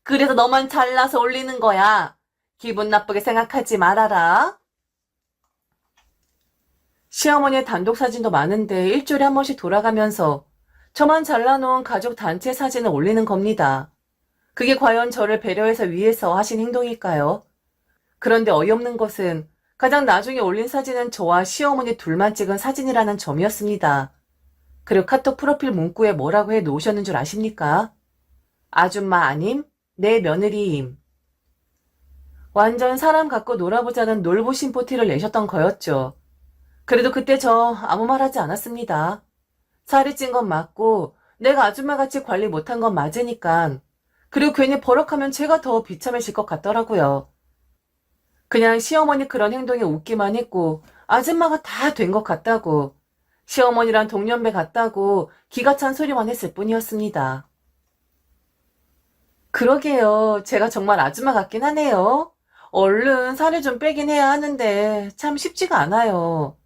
그래서 너만 잘나서 올리는 거야. 기분 나쁘게 생각하지 말아라. 시어머니의 단독 사진도 많은데 일주일에 한 번씩 돌아가면서 저만 잘라놓은 가족 단체 사진을 올리는 겁니다. 그게 과연 저를 배려해서 위해서 하신 행동일까요? 그런데 어이없는 것은 가장 나중에 올린 사진은 저와 시어머니 둘만 찍은 사진이라는 점이었습니다. 그리고 카톡 프로필 문구에 뭐라고 해 놓으셨는 줄 아십니까? 아줌마 아님, 내 며느리임. 완전 사람 갖고 놀아보자는 놀부심포 티를 내셨던 거였죠. 그래도 그때 저 아무 말 하지 않았습니다. 살이 찐 건 맞고 내가 아줌마같이 관리 못한 건 맞으니까. 그리고 괜히 버럭하면 제가 더 비참해질 것 같더라고요. 그냥 시어머니 그런 행동에 웃기만 했고 아줌마가 다 된 것 같다고 시어머니랑 동년배 같다고 기가 찬 소리만 했을 뿐이었습니다. 그러게요. 제가 정말 아줌마 같긴 하네요. 얼른 살을 좀 빼긴 해야 하는데 참 쉽지가 않아요.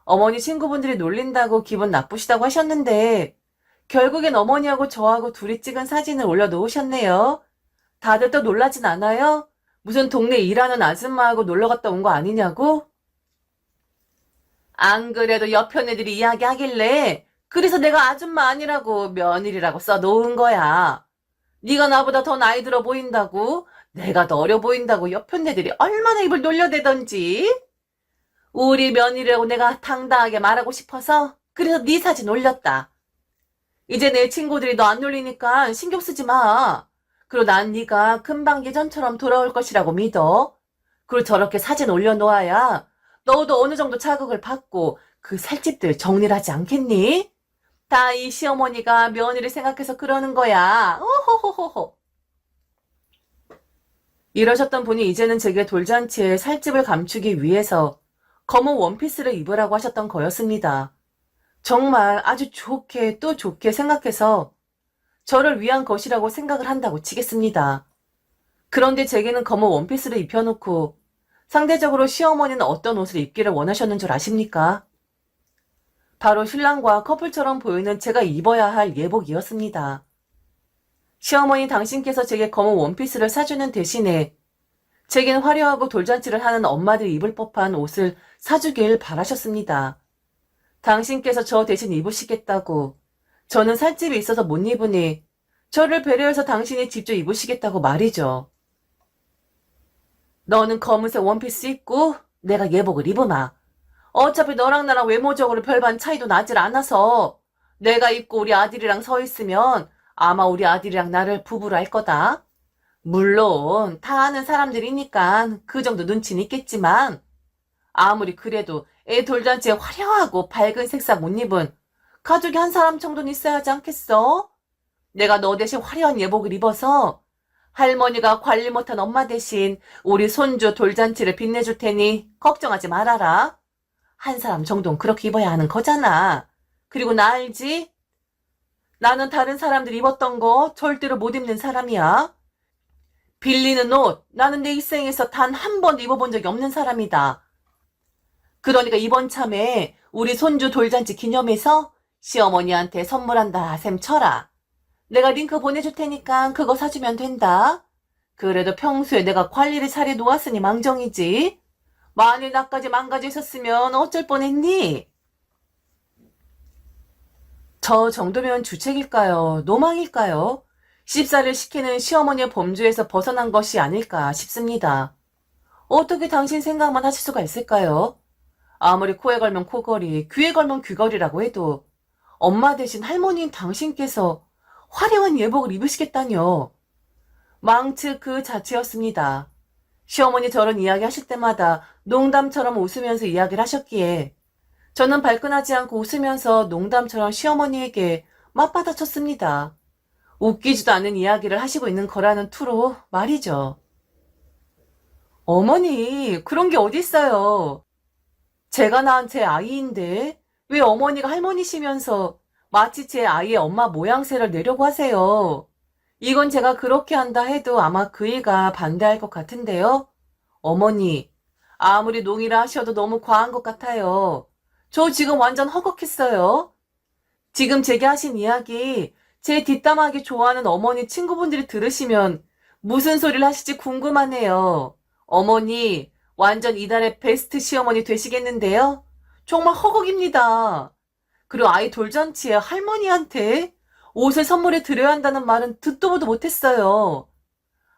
어머니 친구분들이 놀린다고 기분 나쁘시다고 하셨는데 결국엔 어머니하고 저하고 둘이 찍은 사진을 올려놓으셨네요. 다들 또 놀라진 않아요? 무슨 동네 일하는 아줌마하고 놀러갔다 온 거 아니냐고? 안 그래도 옆편 애들이 이야기하길래 그래서 내가 아줌마 아니라고 며느리라고 써놓은 거야. 네가 나보다 더 나이 들어 보인다고 내가 더 어려 보인다고 옆편 애들이 얼마나 입을 놀려대던지. 우리 며느리라고 내가 당당하게 말하고 싶어서 그래서 네 사진 올렸다. 이제 내 친구들이 너 안 놀리니까 신경 쓰지 마. 그리고 난 네가 금방 예전처럼 돌아올 것이라고 믿어. 그리고 저렇게 사진 올려놓아야 너도 어느 정도 자극을 받고 그 살집들 정리를 하지 않겠니? 다 이 시어머니가 며느리 생각해서 그러는 거야. 오호호호호. 이러셨던 분이 이제는 제게 돌잔치에 살집을 감추기 위해서 검은 원피스를 입으라고 하셨던 거였습니다. 정말 아주 좋게 또 좋게 생각해서 저를 위한 것이라고 생각을 한다고 치겠습니다. 그런데 제게는 검은 원피스를 입혀놓고 상대적으로 시어머니는 어떤 옷을 입기를 원하셨는 줄 아십니까? 바로 신랑과 커플처럼 보이는 제가 입어야 할 예복이었습니다. 시어머니 당신께서 제게 검은 원피스를 사주는 대신에 제겐 화려하고 돌잔치를 하는 엄마들이 입을 법한 옷을 사주길 바라셨습니다. 당신께서 저 대신 입으시겠다고 저는 살집이 있어서 못 입으니 저를 배려해서 당신이 직접 입으시겠다고 말이죠. 너는 검은색 원피스 입고 내가 예복을 입으마. 어차피 너랑 나랑 외모적으로 별반 차이도 나질 않아서 내가 입고 우리 아들이랑 서 있으면 아마 우리 아들이랑 나를 부부로 할 거다. 물론 다 아는 사람들이니까 그 정도 눈치는 있겠지만 아무리 그래도 애 돌잔치에 화려하고 밝은 색상 못 입은 가족이 한 사람 정도는 있어야 하지 않겠어? 내가 너 대신 화려한 예복을 입어서 할머니가 관리 못한 엄마 대신 우리 손주 돌잔치를 빛내줄 테니 걱정하지 말아라. 한 사람 정도는 그렇게 입어야 하는 거잖아. 그리고 나 알지? 나는 다른 사람들 입었던 거 절대로 못 입는 사람이야. 빌리는 옷, 나는 내 일생에서 단 한 번도 입어본 적이 없는 사람이다. 그러니까 이번 참에 우리 손주 돌잔치 기념해서 시어머니한테 선물한다 셈 쳐라. 내가 링크 보내줄 테니까 그거 사주면 된다. 그래도 평소에 내가 관리를 잘해 놓았으니 망정이지. 만일 나까지 망가져 있었으면 어쩔 뻔했니? 저 정도면 주책일까요? 노망일까요? 씹사를 시키는 시어머니의 범주에서 벗어난 것이 아닐까 싶습니다. 어떻게 당신 생각만 하실 수가 있을까요? 아무리 코에 걸면 코걸이, 귀에 걸면 귀걸이라고 해도 엄마 대신 할머니인 당신께서 화려한 예복을 입으시겠다뇨. 망측 그 자체였습니다. 시어머니 저런 이야기 하실 때마다 농담처럼 웃으면서 이야기를 하셨기에 저는 발끈하지 않고 웃으면서 농담처럼 시어머니에게 맞받아쳤습니다. 웃기지도 않는 이야기를 하시고 있는 거라는 투로 말이죠. 어머니, 그런 게 어딨어요. 제가 낳은 제 아이인데 왜 어머니가 할머니시면서 마치 제 아이의 엄마 모양새를 내려고 하세요. 이건 제가 그렇게 한다 해도 아마 그이가 반대할 것 같은데요. 어머니, 아무리 농이라 하셔도 너무 과한 것 같아요. 저 지금 완전 허걱했어요. 지금 제게 하신 이야기 제 뒷담화하기 좋아하는 어머니 친구분들이 들으시면 무슨 소리를 하실지 궁금하네요. 어머니, 완전 이달의 베스트 시어머니 되시겠는데요? 정말 허걱입니다. 그리고 아이 돌잔치에 할머니한테 옷을 선물해 드려야 한다는 말은 듣도 보도 못했어요.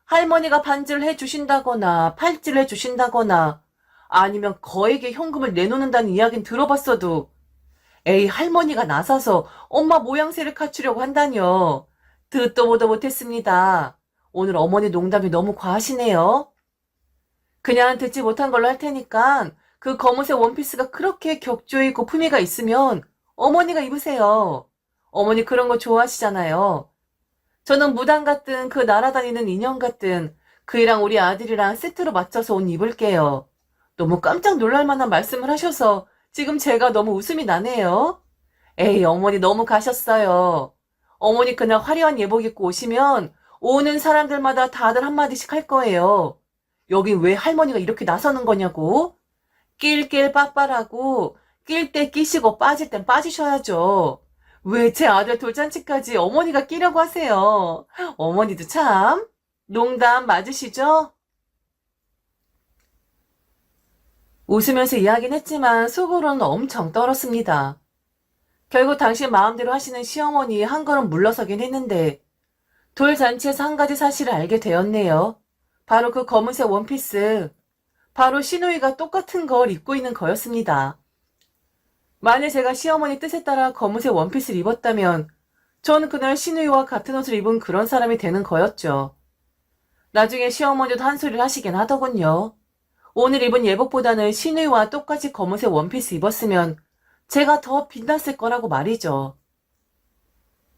할머니가 반지를 해주신다거나 팔찌를 해주신다거나 아니면 거액의 현금을 내놓는다는 이야기는 들어봤어도 에이 할머니가 나서서 엄마 모양새를 갖추려고 한다뇨. 듣도 보도 못했습니다. 오늘 어머니 농담이 너무 과하시네요. 그냥 듣지 못한 걸로 할 테니까 그 검은색 원피스가 그렇게 격조에 있고 품위가 있으면 어머니가 입으세요. 어머니 그런 거 좋아하시잖아요. 저는 무당 같은 그 날아다니는 인형 같은 그이랑 우리 아들이랑 세트로 맞춰서 옷 입을게요. 너무 깜짝 놀랄 만한 말씀을 하셔서 지금 제가 너무 웃음이 나네요. 에이, 어머니 너무 가셨어요. 어머니 그날 화려한 예복 입고 오시면 오는 사람들마다 다들 한마디씩 할 거예요. 여긴 왜 할머니가 이렇게 나서는 거냐고. 낄낄 빠빠라고 낄 때 끼시고 빠질 땐 빠지셔야죠. 왜 제 아들 돌잔치까지 어머니가 끼려고 하세요. 어머니도 참. 농담 맞으시죠? 웃으면서 이야기는 했지만 속으로는 엄청 떨었습니다. 결국 당신 마음대로 하시는 시어머니 한 걸음 물러서긴 했는데 돌잔치에서 한 가지 사실을 알게 되었네요. 바로 그 검은색 원피스. 바로 시누이가 똑같은 걸 입고 있는 거였습니다. 만일 제가 시어머니 뜻에 따라 검은색 원피스를 입었다면 전 그날 시누이와 같은 옷을 입은 그런 사람이 되는 거였죠. 나중에 시어머니도 한 소리를 하시긴 하더군요. 오늘 입은 예복보다는 시누이와 똑같이 검은색 원피스 입었으면 제가 더 빛났을 거라고 말이죠.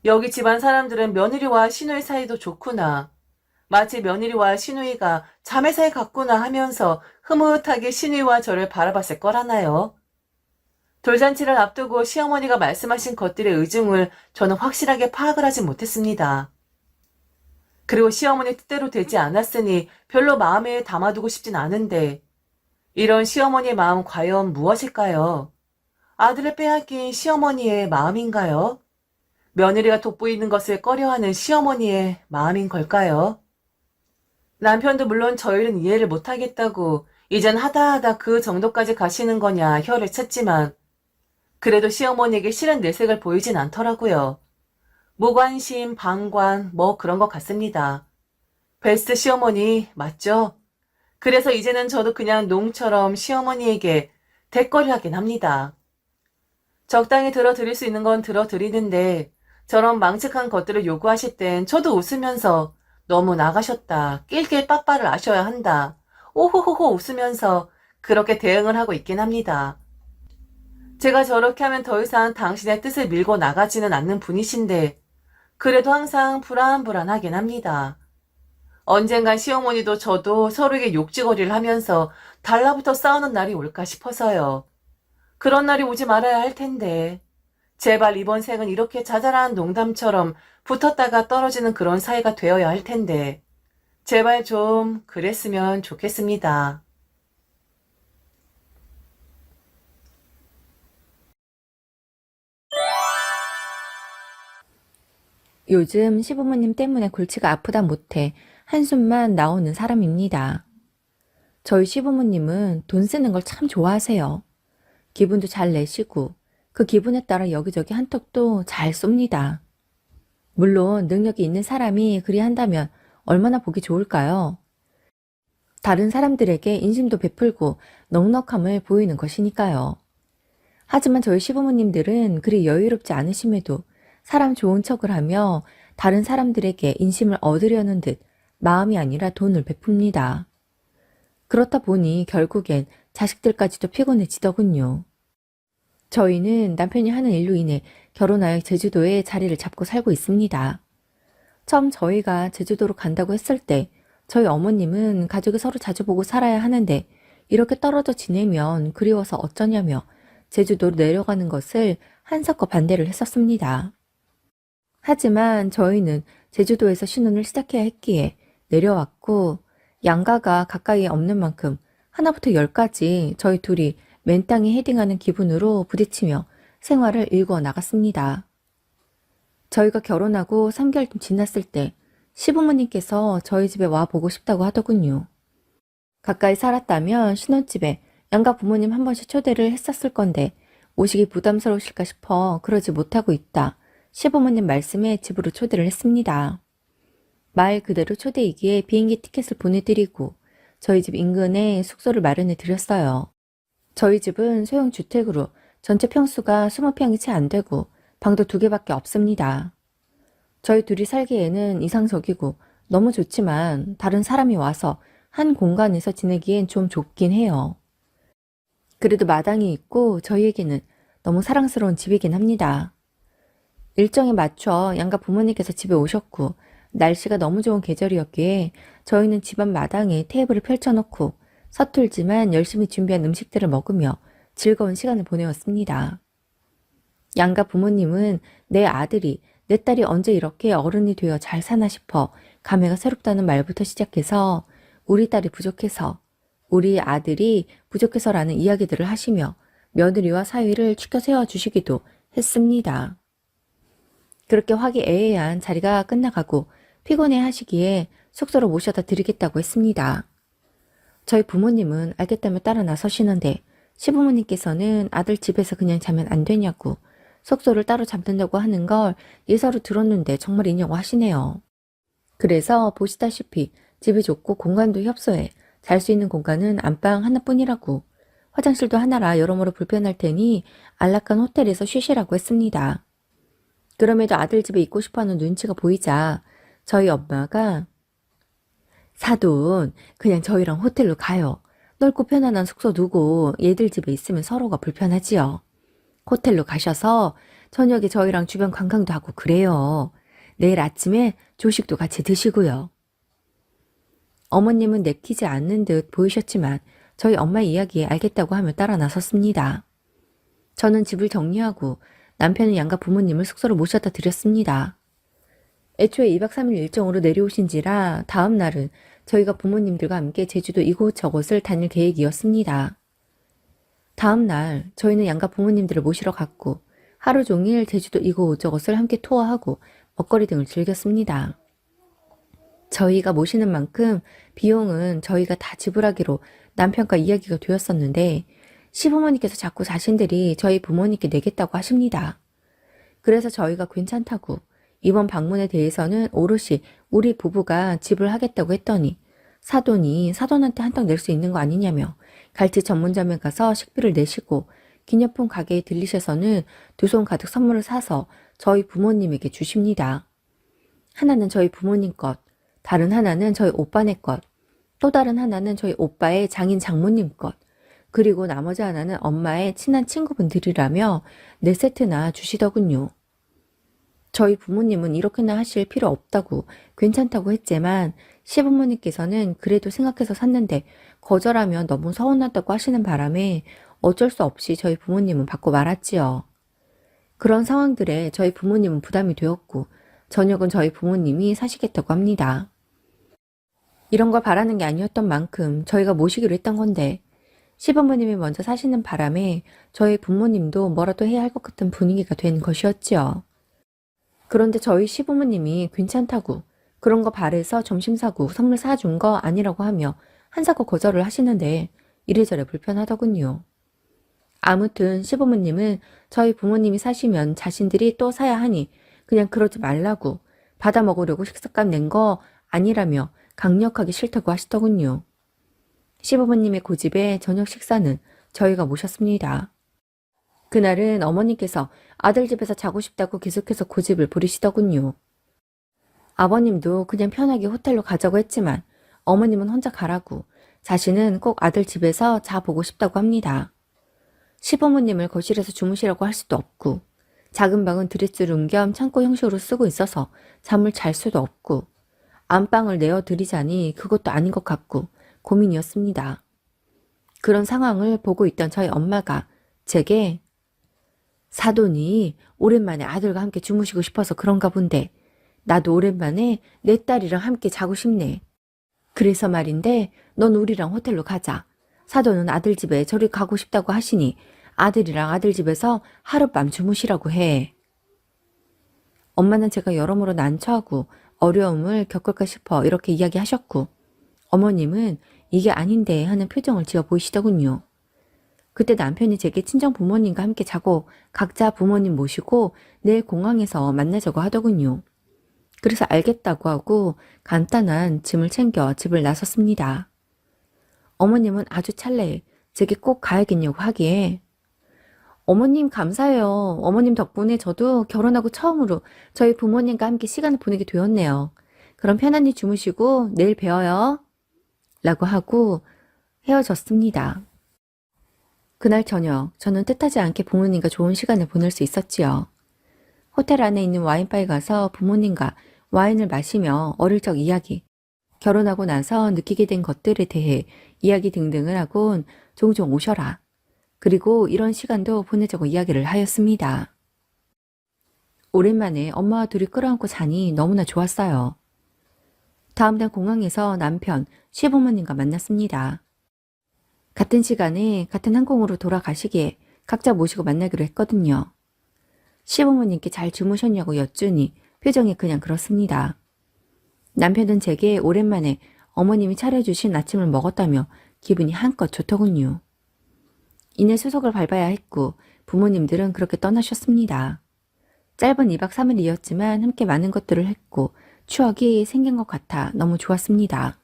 여기 집안 사람들은 며느리와 시누이 사이도 좋구나. 마치 며느리와 시누이가 자매 사이 같구나 하면서 흐뭇하게 시누이와 저를 바라봤을 거라나요. 돌잔치를 앞두고 시어머니가 말씀하신 것들의 의중을 저는 확실하게 파악을 하지 못했습니다. 그리고 시어머니 뜻대로 되지 않았으니 별로 마음에 담아두고 싶진 않은데 이런 시어머니의 마음 과연 무엇일까요? 아들을 빼앗긴 시어머니의 마음인가요? 며느리가 돋보이는 것을 꺼려하는 시어머니의 마음인 걸까요? 남편도 물론 저희는 이해를 못하겠다고 이젠 하다하다 그 정도까지 가시는 거냐 혀를 찼지만 그래도 시어머니에게 싫은 내색을 보이진 않더라고요. 무관심, 방관, 뭐 그런 것 같습니다. 베스트 시어머니 맞죠? 그래서 이제는 저도 그냥 농처럼 시어머니에게 대꾸를 하긴 합니다. 적당히 들어드릴 수 있는 건 들어드리는데 저런 망측한 것들을 요구하실 땐 저도 웃으면서 너무 나가셨다, 낄낄 빠빠를 아셔야 한다, 오호호호 웃으면서 그렇게 대응을 하고 있긴 합니다. 제가 저렇게 하면 더 이상 당신의 뜻을 밀고 나가지는 않는 분이신데 그래도 항상 불안불안하긴 합니다. 언젠간 시어머니도 저도 서로에게 욕지거리를 하면서 달라붙어 싸우는 날이 올까 싶어서요. 그런 날이 오지 말아야 할 텐데. 제발 이번 생은 이렇게 자잘한 농담처럼 붙었다가 떨어지는 그런 사이가 되어야 할 텐데. 제발 좀 그랬으면 좋겠습니다. 요즘 시부모님 때문에 골치가 아프다 못해 한숨만 나오는 사람입니다. 저희 시부모님은 돈 쓰는 걸 참 좋아하세요. 기분도 잘 내시고 그 기분에 따라 여기저기 한턱도 잘 쏩니다. 물론 능력이 있는 사람이 그리 한다면 얼마나 보기 좋을까요? 다른 사람들에게 인심도 베풀고 넉넉함을 보이는 것이니까요. 하지만 저희 시부모님들은 그리 여유롭지 않으심에도 사람 좋은 척을 하며 다른 사람들에게 인심을 얻으려는 듯 마음이 아니라 돈을 베풉니다. 그렇다 보니 결국엔 자식들까지도 피곤해지더군요. 저희는 남편이 하는 일로 인해 결혼하여 제주도에 자리를 잡고 살고 있습니다. 처음 저희가 제주도로 간다고 했을 때 저희 어머님은 가족이 서로 자주 보고 살아야 하는데 이렇게 떨어져 지내면 그리워서 어쩌냐며 제주도로 내려가는 것을 한석거 반대를 했었습니다. 하지만 저희는 제주도에서 신혼을 시작해야 했기에 내려왔고 양가가 가까이에 없는 만큼 하나부터 열까지 저희 둘이 맨땅에 헤딩하는 기분으로 부딪히며 생활을 일구어 나갔습니다. 저희가 결혼하고 3개월 좀 지났을 때 시부모님께서 저희 집에 와 보고 싶다고 하더군요. 가까이 살았다면 신혼집에 양가 부모님 한 번씩 초대를 했었을 건데 오시기 부담스러우실까 싶어 그러지 못하고 있다. 시부모님 말씀에 집으로 초대를 했습니다. 말 그대로 초대이기에 비행기 티켓을 보내드리고 저희 집 인근에 숙소를 마련해 드렸어요. 저희 집은 소형 주택으로 전체 평수가 20평이 채 안 되고 방도 2개밖에 없습니다. 저희 둘이 살기에는 이상적이고 너무 좋지만 다른 사람이 와서 한 공간에서 지내기엔 좀 좁긴 해요. 그래도 마당이 있고 저희에게는 너무 사랑스러운 집이긴 합니다. 일정에 맞춰 양가 부모님께서 집에 오셨고 날씨가 너무 좋은 계절이었기에 저희는 집안 마당에 테이블을 펼쳐놓고 서툴지만 열심히 준비한 음식들을 먹으며 즐거운 시간을 보내었습니다. 양가 부모님은 내 아들이 내 딸이 언제 이렇게 어른이 되어 잘 사나 싶어 감회가 새롭다는 말부터 시작해서 우리 딸이 부족해서 우리 아들이 부족해서라는 이야기들을 하시며 며느리와 사위를 추켜 세워주시기도 했습니다. 그렇게 화기애애한 자리가 끝나가고 피곤해 하시기에 숙소로 모셔다 드리겠다고 했습니다. 저희 부모님은 알겠다며 따라 나서시는데 시부모님께서는 아들 집에서 그냥 자면 안 되냐고 숙소를 따로 잡는다고 하는 걸 예사로 들었는데 정말이냐고 하시네요. 그래서 보시다시피 집이 좁고 공간도 협소해 잘 수 있는 공간은 안방 하나뿐이라고 화장실도 하나라 여러모로 불편할 테니 안락한 호텔에서 쉬시라고 했습니다. 그럼에도 아들 집에 있고 싶어하는 눈치가 보이자 저희 엄마가 사돈 그냥 저희랑 호텔로 가요. 넓고 편안한 숙소 두고 얘들 집에 있으면 서로가 불편하지요. 호텔로 가셔서 저녁에 저희랑 주변 관광도 하고 그래요. 내일 아침에 조식도 같이 드시고요. 어머님은 내키지 않는 듯 보이셨지만 저희 엄마의 이야기에 알겠다고 하며 따라 나섰습니다. 저는 집을 정리하고 남편은 양가 부모님을 숙소로 모셔다 드렸습니다. 애초에 2박 3일 일정으로 내려오신지라 다음 날은 저희가 부모님들과 함께 제주도 이곳저곳을 다닐 계획이었습니다. 다음 날 저희는 양가 부모님들을 모시러 갔고 하루 종일 제주도 이곳저곳을 함께 투어하고 먹거리 등을 즐겼습니다. 저희가 모시는 만큼 비용은 저희가 다 지불하기로 남편과 이야기가 되었었는데 시부모님께서 자꾸 자신들이 저희 부모님께 내겠다고 하십니다. 그래서 저희가 괜찮다고 이번 방문에 대해서는 오롯이 우리 부부가 지불하겠다고 했더니 사돈이 사돈한테 한턱 낼 수 있는 거 아니냐며 갈치 전문점에 가서 식비를 내시고 기념품 가게에 들리셔서는 2손 가득 선물을 사서 저희 부모님에게 주십니다. 하나는 저희 부모님 것, 다른 하나는 저희 오빠네 것, 또 다른 하나는 저희 오빠의 장인 장모님 것, 그리고 나머지 하나는 엄마의 친한 친구분들이라며 4세트나 주시더군요. 저희 부모님은 이렇게나 하실 필요 없다고 괜찮다고 했지만 시부모님께서는 그래도 생각해서 샀는데 거절하면 너무 서운하다고 하시는 바람에 어쩔 수 없이 저희 부모님은 받고 말았지요. 그런 상황들에 저희 부모님은 부담이 되었고 저녁은 저희 부모님이 사시겠다고 합니다. 이런 걸 바라는 게 아니었던 만큼 저희가 모시기로 했던 건데 시부모님이 먼저 사시는 바람에 저희 부모님도 뭐라도 해야 할 것 같은 분위기가 된 것이었지요. 그런데 저희 시부모님이 괜찮다고 그런 거 바래서 점심 사고 선물 사준 거 아니라고 하며 한사코 거절을 하시는데 이래저래 불편하더군요. 아무튼 시부모님은 저희 부모님이 사시면 자신들이 또 사야 하니 그냥 그러지 말라고 받아 먹으려고 식사값 낸 거 아니라며 강력하게 싫다고 하시더군요. 시부모님의 고집에 저녁 식사는 저희가 모셨습니다. 그날은 어머니께서 아들 집에서 자고 싶다고 계속해서 고집을 부리시더군요. 아버님도 그냥 편하게 호텔로 가자고 했지만 어머님은 혼자 가라고 자신은 꼭 아들 집에서 자보고 싶다고 합니다. 시부모님을 거실에서 주무시라고 할 수도 없고 작은 방은 드레스룸 겸 창고 형식으로 쓰고 있어서 잠을 잘 수도 없고 안방을 내어드리자니 그것도 아닌 것 같고 고민이었습니다. 그런 상황을 보고 있던 저희 엄마가 제게 사돈이 오랜만에 아들과 함께 주무시고 싶어서 그런가 본데 나도 오랜만에 내 딸이랑 함께 자고 싶네. 그래서 말인데 넌 우리랑 호텔로 가자. 사돈은 아들 집에 저리 가고 싶다고 하시니 아들이랑 아들 집에서 하룻밤 주무시라고 해. 엄마는 제가 여러모로 난처하고 어려움을 겪을까 싶어 이렇게 이야기하셨고 어머님은 이게 아닌데 하는 표정을 지어 보이시더군요. 그때 남편이 제게 친정 부모님과 함께 자고 각자 부모님 모시고 내일 공항에서 만나자고 하더군요. 그래서 알겠다고 하고 간단한 짐을 챙겨 집을 나섰습니다. 어머님은 아주 찰나에 제게 꼭 가야겠냐고 하기에 어머님 감사해요. 어머님 덕분에 저도 결혼하고 처음으로 저희 부모님과 함께 시간을 보내게 되었네요. 그럼 편안히 주무시고 내일 뵈어요. 라고 하고 헤어졌습니다. 그날 저녁 저는 뜻하지 않게 부모님과 좋은 시간을 보낼 수 있었지요. 호텔 안에 있는 와인바에 가서 부모님과 와인을 마시며 어릴 적 이야기, 결혼하고 나서 느끼게 된 것들에 대해 이야기 등등을 하곤 종종 오셔라. 그리고 이런 시간도 보내자고 이야기를 하였습니다. 오랜만에 엄마와 둘이 끌어안고 자니 너무나 좋았어요. 다음 날 공항에서 남편, 시부모님과 만났습니다. 같은 시간에 같은 항공으로 돌아가시기에 각자 모시고 만나기로 했거든요. 시부모님께 잘 주무셨냐고 여쭈니 표정이 그냥 그렇습니다. 남편은 제게 오랜만에 어머님이 차려주신 아침을 먹었다며 기분이 한껏 좋더군요. 이내 수속을 밟아야 했고 부모님들은 그렇게 떠나셨습니다. 짧은 2박 3일이었지만 함께 많은 것들을 했고 추억이 생긴 것 같아 너무 좋았습니다.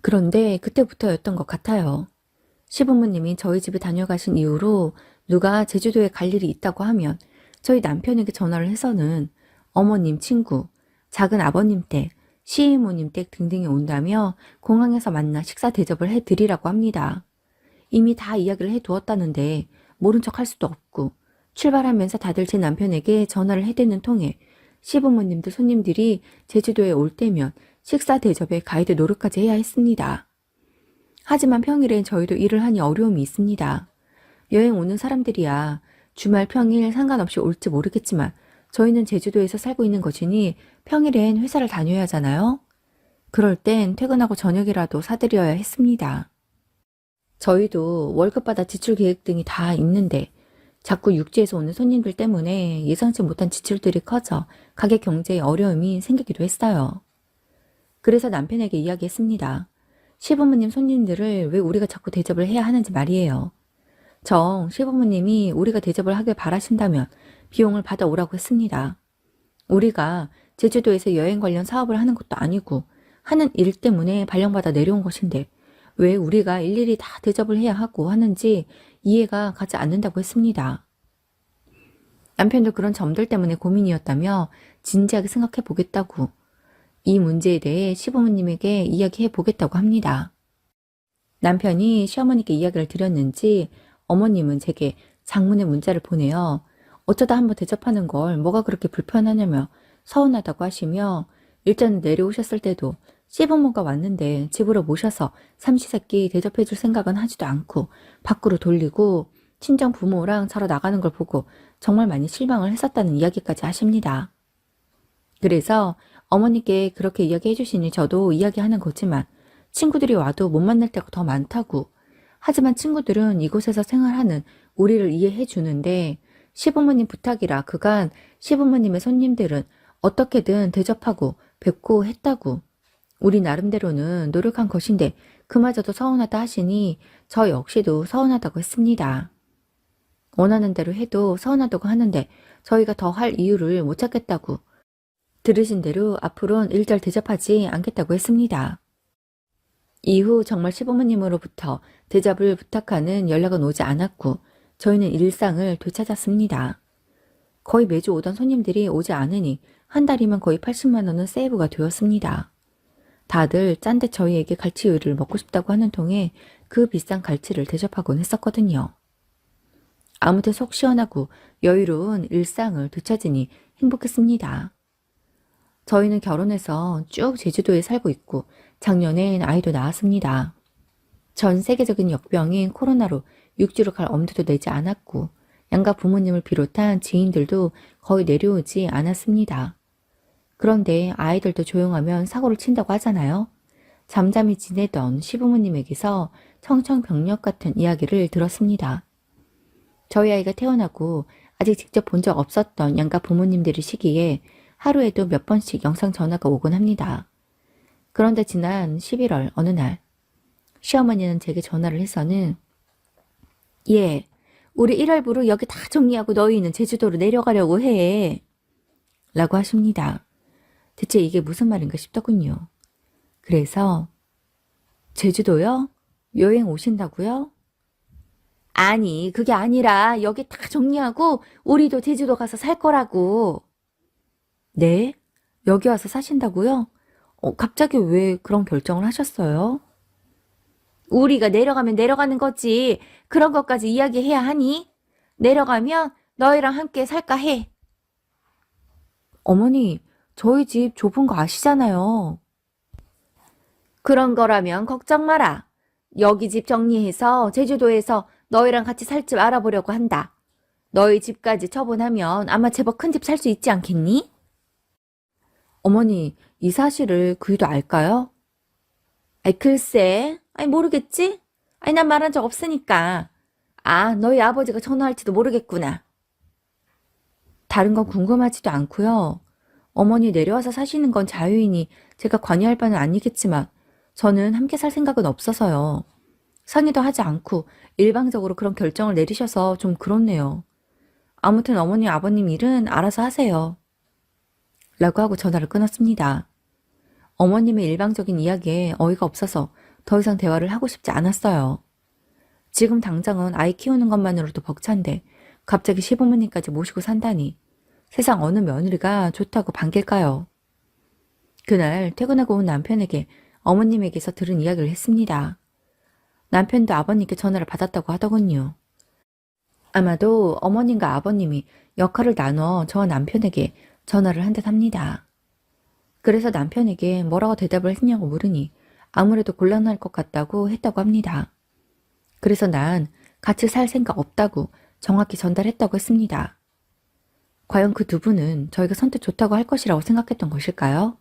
그런데 그때부터였던 것 같아요. 시부모님이 저희 집에 다녀가신 이후로 누가 제주도에 갈 일이 있다고 하면 저희 남편에게 전화를 해서는 어머님 친구, 작은 아버님 댁, 시이모님 댁 등등이 온다며 공항에서 만나 식사 대접을 해드리라고 합니다. 이미 다 이야기를 해두었다는데 모른 척 할 수도 없고 출발하면서 다들 제 남편에게 전화를 해대는 통에 시부모님들 손님들이 제주도에 올 때면 식사 대접에 가이드 노릇까지 해야 했습니다. 하지만 평일엔 저희도 일을 하니 어려움이 있습니다. 여행 오는 사람들이야 주말 평일 상관없이 올지 모르겠지만 저희는 제주도에서 살고 있는 것이니 평일엔 회사를 다녀야 하잖아요. 그럴 땐 퇴근하고 저녁이라도 사드려야 했습니다. 저희도 월급 받아 지출 계획 등이 다 있는데 자꾸 육지에서 오는 손님들 때문에 예상치 못한 지출들이 커져 가게 경제에 어려움이 생기기도 했어요. 그래서 남편에게 이야기했습니다. 시부모님 손님들을 왜 우리가 자꾸 대접을 해야 하는지 말이에요. 정 시부모님이 우리가 대접을 하길 바라신다면 비용을 받아오라고 했습니다. 우리가 제주도에서 여행 관련 사업을 하는 것도 아니고 하는 일 때문에 발령받아 내려온 것인데 왜 우리가 일일이 다 대접을 해야 하고 하는지 이해가 가지 않는다고 했습니다. 남편도 그런 점들 때문에 고민이었다며 진지하게 생각해 보겠다고 이 문제에 대해 시부모님에게 이야기해 보겠다고 합니다. 남편이 시어머니께 이야기를 드렸는지 어머님은 제게 장문의 문자를 보내어 어쩌다 한번 대접하는 걸 뭐가 그렇게 불편하냐며 서운하다고 하시며 일전에 내려오셨을 때도 시부모가 왔는데 집으로 모셔서 삼시세끼 대접해줄 생각은 하지도 않고 밖으로 돌리고 친정 부모랑 자러 나가는 걸 보고 정말 많이 실망을 했었다는 이야기까지 하십니다. 그래서 어머니께 그렇게 이야기해 주시니 저도 이야기하는 거지만 친구들이 와도 못 만날 때가 더 많다고. 하지만 친구들은 이곳에서 생활하는 우리를 이해해 주는데 시부모님 부탁이라 그간 시부모님의 손님들은 어떻게든 대접하고 뵙고 했다고. 우리 나름대로는 노력한 것인데 그마저도 서운하다 하시니 저 역시도 서운하다고 했습니다. 원하는 대로 해도 서운하다고 하는데 저희가 더 할 이유를 못 찾겠다고. 들으신 대로 앞으로는 일절 대접하지 않겠다고 했습니다. 이후 정말 시부모님으로부터 대접을 부탁하는 연락은 오지 않았고 저희는 일상을 되찾았습니다. 거의 매주 오던 손님들이 오지 않으니 한 달이면 거의 80만 원은 세이브가 되었습니다. 다들 짠데 저희에게 갈치우유를 먹고 싶다고 하는 통에 그 비싼 갈치를 대접하곤 했었거든요. 아무튼 속 시원하고 여유로운 일상을 되찾으니 행복했습니다. 저희는 결혼해서 쭉 제주도에 살고 있고 작년엔 아이도 낳았습니다. 전 세계적인 역병인 코로나로 육지로 갈 엄두도 내지 않았고 양가 부모님을 비롯한 지인들도 거의 내려오지 않았습니다. 그런데 아이들도 조용하면 사고를 친다고 하잖아요. 잠잠히 지내던 시부모님에게서 청천벽력 같은 이야기를 들었습니다. 저희 아이가 태어나고 아직 직접 본 적 없었던 양가 부모님들의 시기에 하루에도 몇 번씩 영상 전화가 오곤 합니다. 그런데 지난 11월 어느 날 시어머니는 제게 전화를 해서는 예, 우리 1월부로 여기 다 정리하고 너희는 제주도로 내려가려고 해. 라고 하십니다. 대체 이게 무슨 말인가 싶더군요. 그래서 제주도요? 여행 오신다고요? 아니, 그게 아니라 여기 다 정리하고 우리도 제주도 가서 살 거라고. 네? 여기 와서 사신다고요? 갑자기 왜 그런 결정을 하셨어요? 우리가 내려가면 내려가는 거지. 그런 것까지 이야기해야 하니? 내려가면 너희랑 함께 살까 해. 어머니, 저희 집 좁은 거 아시잖아요. 그런 거라면 걱정 마라. 여기 집 정리해서 제주도에서 너희랑 같이 살 집 알아보려고 한다. 너희 집까지 처분하면 아마 제법 큰 집 살 수 있지 않겠니? 어머니, 이 사실을 그이도 알까요? 아이, 글쎄. 아이, 모르겠지? 아이, 난 말한 적 없으니까. 아, 너희 아버지가 전화할지도 모르겠구나. 다른 건 궁금하지도 않고요. 어머니 내려와서 사시는 건 자유이니 제가 관여할 바는 아니겠지만 저는 함께 살 생각은 없어서요. 상의도 하지 않고 일방적으로 그런 결정을 내리셔서 좀 그렇네요. 아무튼 어머니 아버님 일은 알아서 하세요. 라고 하고 전화를 끊었습니다. 어머님의 일방적인 이야기에 어이가 없어서 더 이상 대화를 하고 싶지 않았어요. 지금 당장은 아이 키우는 것만으로도 벅찬데 갑자기 시부모님까지 모시고 산다니 세상 어느 며느리가 좋다고 반길까요? 그날 퇴근하고 온 남편에게 어머님에게서 들은 이야기를 했습니다. 남편도 아버님께 전화를 받았다고 하더군요. 아마도 어머님과 아버님이 역할을 나눠 저와 남편에게 전화를 한 듯 합니다. 그래서 남편에게 뭐라고 대답을 했냐고 물으니 아무래도 곤란할 것 같다고 했다고 합니다. 그래서 난 같이 살 생각 없다고 정확히 전달했다고 했습니다. 과연 그 두 분은 저희가 선택 좋다고 할 것이라고 생각했던 것일까요?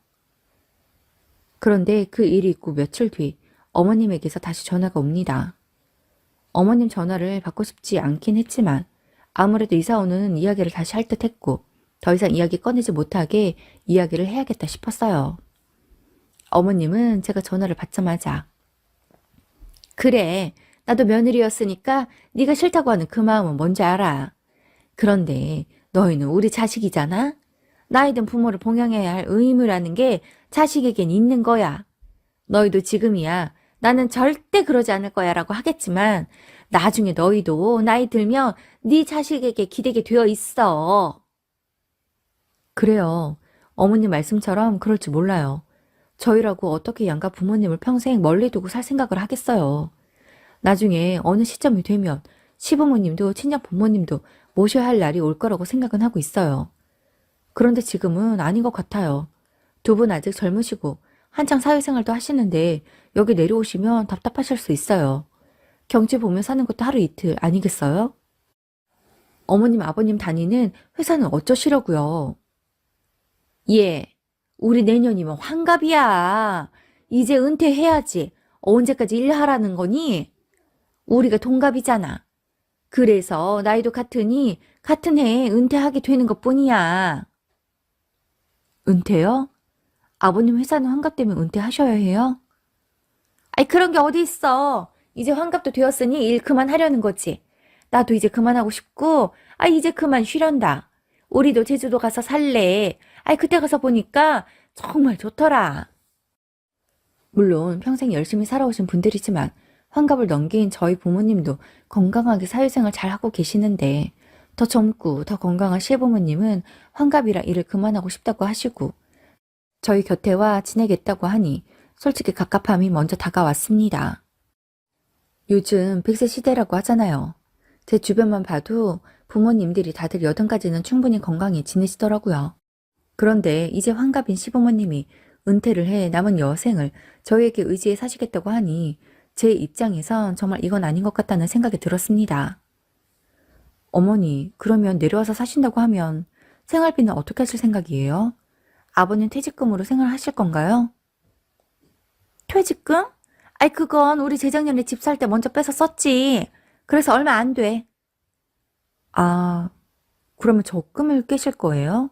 그런데 그 일이 있고 며칠 뒤 어머님에게서 다시 전화가 옵니다. 어머님 전화를 받고 싶지 않긴 했지만 아무래도 이사 오는 이야기를 다시 할 듯 했고 더 이상 이야기 꺼내지 못하게 이야기를 해야겠다 싶었어요. 어머님은 제가 전화를 받자마자 그래, 나도 며느리였으니까 네가 싫다고 하는 그 마음은 뭔지 알아. 그런데 너희는 우리 자식이잖아? 나이든 부모를 봉양해야 할 의무라는 게 자식에겐 있는 거야. 너희도 지금이야 나는 절대 그러지 않을 거야 라고 하겠지만 나중에 너희도 나이 들면 네 자식에게 기대게 되어 있어. 그래요. 어머님 말씀처럼 그럴 줄 몰라요. 저희라고 어떻게 양가 부모님을 평생 멀리 두고 살 생각을 하겠어요. 나중에 어느 시점이 되면 시부모님도 친정 부모님도 모셔야 할 날이 올 거라고 생각은 하고 있어요. 그런데 지금은 아닌 것 같아요. 두 분 아직 젊으시고 한창 사회생활도 하시는데 여기 내려오시면 답답하실 수 있어요. 경치 보며 사는 것도 하루 이틀 아니겠어요? 어머님, 아버님 다니는 회사는 어쩌시려고요? 예, 우리 내년이면 환갑이야. 이제 은퇴해야지. 언제까지 일하라는 거니? 우리가 동갑이잖아. 그래서 나이도 같으니 같은 해에 은퇴하게 되는 것뿐이야. 은퇴요? 아버님 회사는 환갑 되면 은퇴하셔야 해요? 아이, 그런 게 어디 있어. 이제 환갑도 되었으니 일 그만하려는 거지. 나도 이제 그만하고 싶고, 이제 그만 쉬련다. 우리도 제주도 가서 살래. 그때 가서 보니까 정말 좋더라. 물론 평생 열심히 살아오신 분들이지만 환갑을 넘긴 저희 부모님도 건강하게 사회생활 잘하고 계시는데 더 젊고 더 건강한 시부모님은 환갑이라 일을 그만하고 싶다고 하시고 저희 곁에와 지내겠다고 하니 솔직히 갑갑함이 먼저 다가왔습니다. 요즘 100세 시대라고 하잖아요. 제 주변만 봐도 부모님들이 다들 80까지는 충분히 건강히 지내시더라고요. 그런데 이제 환갑인 시부모님이 은퇴를 해 남은 여생을 저희에게 의지해 사시겠다고 하니 제 입장에선 정말 이건 아닌 것 같다는 생각이 들었습니다. 어머니, 그러면 내려와서 사신다고 하면 생활비는 어떻게 하실 생각이에요? 아버님 퇴직금으로 생활하실 건가요? 퇴직금? 그건 우리 재작년에 집 살 때 먼저 빼서 썼지. 그래서 얼마 안 돼. 아, 그러면 적금을 깨실 거예요?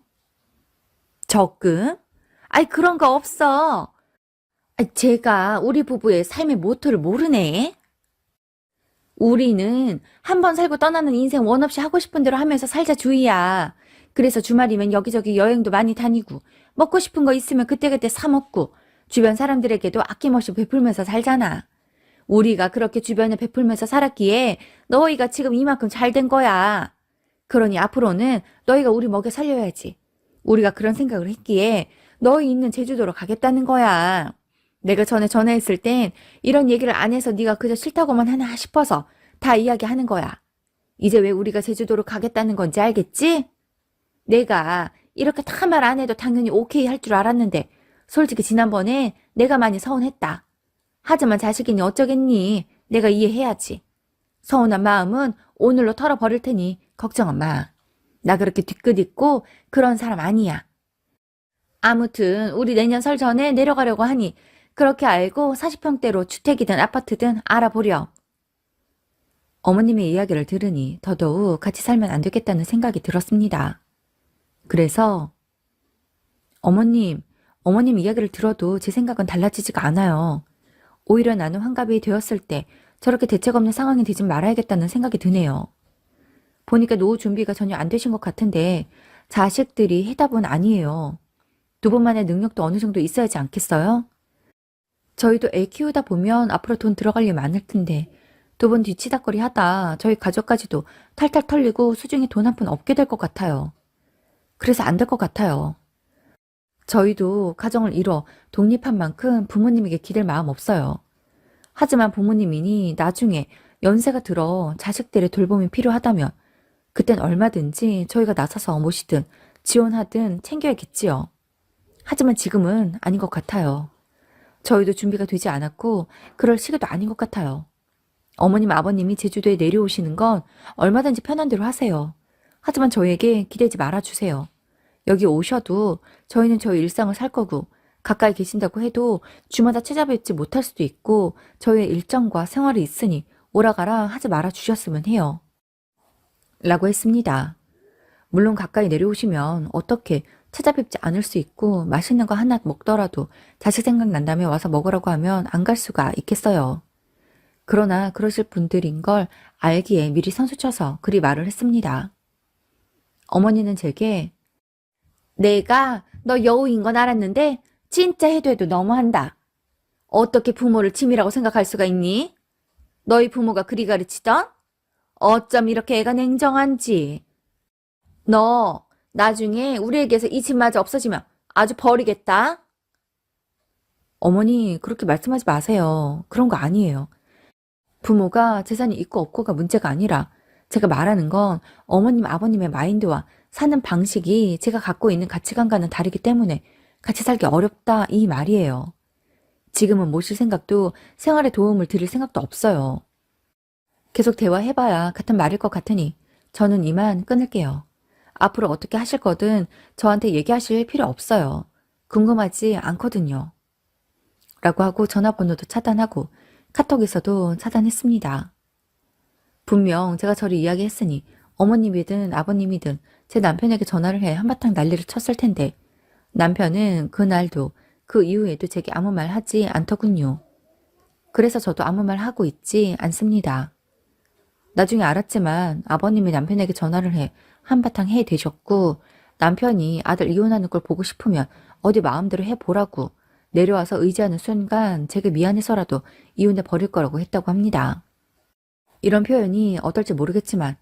적금? 그런 거 없어. 제가 우리 부부의 삶의 모토를 모르네. 우리는 한 번 살고 떠나는 인생 원 없이 하고 싶은 대로 하면서 살자 주의야. 그래서 주말이면 여기저기 여행도 많이 다니고 먹고 싶은 거 있으면 그때그때 사 먹고 주변 사람들에게도 아낌없이 베풀면서 살잖아. 우리가 그렇게 주변에 베풀면서 살았기에 너희가 지금 이만큼 잘 된 거야. 그러니 앞으로는 너희가 우리 먹여 살려야지. 우리가 그런 생각을 했기에 너희 있는 제주도로 가겠다는 거야. 내가 전에 전화했을 땐 이런 얘기를 안 해서 네가 그저 싫다고만 하나 싶어서 다 이야기하는 거야. 이제 왜 우리가 제주도로 가겠다는 건지 알겠지? 내가 이렇게 다 말 안 해도 당연히 오케이 할 줄 알았는데 솔직히 지난번에 내가 많이 서운했다. 하지만 자식이니 어쩌겠니? 내가 이해해야지. 서운한 마음은 오늘로 털어버릴 테니 걱정은 마. 나 그렇게 뒤끝 있고 그런 사람 아니야. 아무튼 우리 내년 설 전에 내려가려고 하니 그렇게 알고 40평대로 주택이든 아파트든 알아보렴. 어머님의 이야기를 들으니 더더욱 같이 살면 안 되겠다는 생각이 들었습니다. 그래서 어머님 이야기를 들어도 제 생각은 달라지지가 않아요. 오히려 나는 환갑이 되었을 때 저렇게 대책 없는 상황이 되지 말아야겠다는 생각이 드네요. 보니까 노후 준비가 전혀 안 되신 것 같은데 자식들이 해답은 아니에요. 두 분만의 능력도 어느 정도 있어야지 않겠어요? 저희도 애 키우다 보면 앞으로 돈 들어갈 일 많을 텐데 두 분 뒤치다거리 하다 저희 가족까지도 탈탈 털리고 수중에 돈 한 푼 없게 될 것 같아요. 그래서 안 될 것 같아요. 저희도 가정을 이뤄 독립한 만큼 부모님에게 기댈 마음 없어요. 하지만 부모님이니 나중에 연세가 들어 자식들의 돌봄이 필요하다면 그땐 얼마든지 저희가 나서서 모시든 지원하든 챙겨야겠지요. 하지만 지금은 아닌 것 같아요. 저희도 준비가 되지 않았고 그럴 시기도 아닌 것 같아요. 어머님, 아버님이 제주도에 내려오시는 건 얼마든지 편한 대로 하세요. 하지만 저희에게 기대지 말아주세요. 여기 오셔도 저희는 저희 일상을 살 거고 가까이 계신다고 해도 주마다 찾아뵙지 못할 수도 있고 저희의 일정과 생활이 있으니 오라가라 하지 말아주셨으면 해요. 라고 했습니다. 물론 가까이 내려오시면 어떻게 찾아뵙지 않을 수 있고 맛있는 거 하나 먹더라도 자식 생각난다며 와서 먹으라고 하면 안 갈 수가 있겠어요. 그러나 그러실 분들인 걸 알기에 미리 선수쳐서 그리 말을 했습니다. 어머니는 제게 내가 너 여우인 건 알았는데 진짜 해도 해도 너무한다. 어떻게 부모를 짐이라고 생각할 수가 있니? 너희 부모가 그리 가르치던? 어쩜 이렇게 애가 냉정한지. 너 나중에 우리에게서 이 집마저 없어지면 아주 버리겠다. 어머니 그렇게 말씀하지 마세요. 그런 거 아니에요. 부모가 재산이 있고 없고가 문제가 아니라 제가 말하는 건 어머님 아버님의 마인드와 사는 방식이 제가 갖고 있는 가치관과는 다르기 때문에 같이 살기 어렵다 이 말이에요. 지금은 모실 생각도 생활에 도움을 드릴 생각도 없어요. 계속 대화해봐야 같은 말일 것 같으니 저는 이만 끊을게요. 앞으로 어떻게 하실 거든 저한테 얘기하실 필요 없어요. 궁금하지 않거든요. 라고 하고 전화번호도 차단하고 카톡에서도 차단했습니다. 분명 제가 저를 이야기했으니 어머님이든 아버님이든 제 남편에게 전화를 해 한바탕 난리를 쳤을 텐데 남편은 그날도 그 이후에도 제게 아무 말 하지 않더군요. 그래서 저도 아무 말 하고 있지 않습니다. 나중에 알았지만 아버님이 남편에게 전화를 해 한바탕 해대셨고 남편이 아들 이혼하는 걸 보고 싶으면 어디 마음대로 해보라고 내려와서 의지하는 순간 제게 미안해서라도 이혼해 버릴 거라고 했다고 합니다. 이런 표현이 어떨지 모르겠지만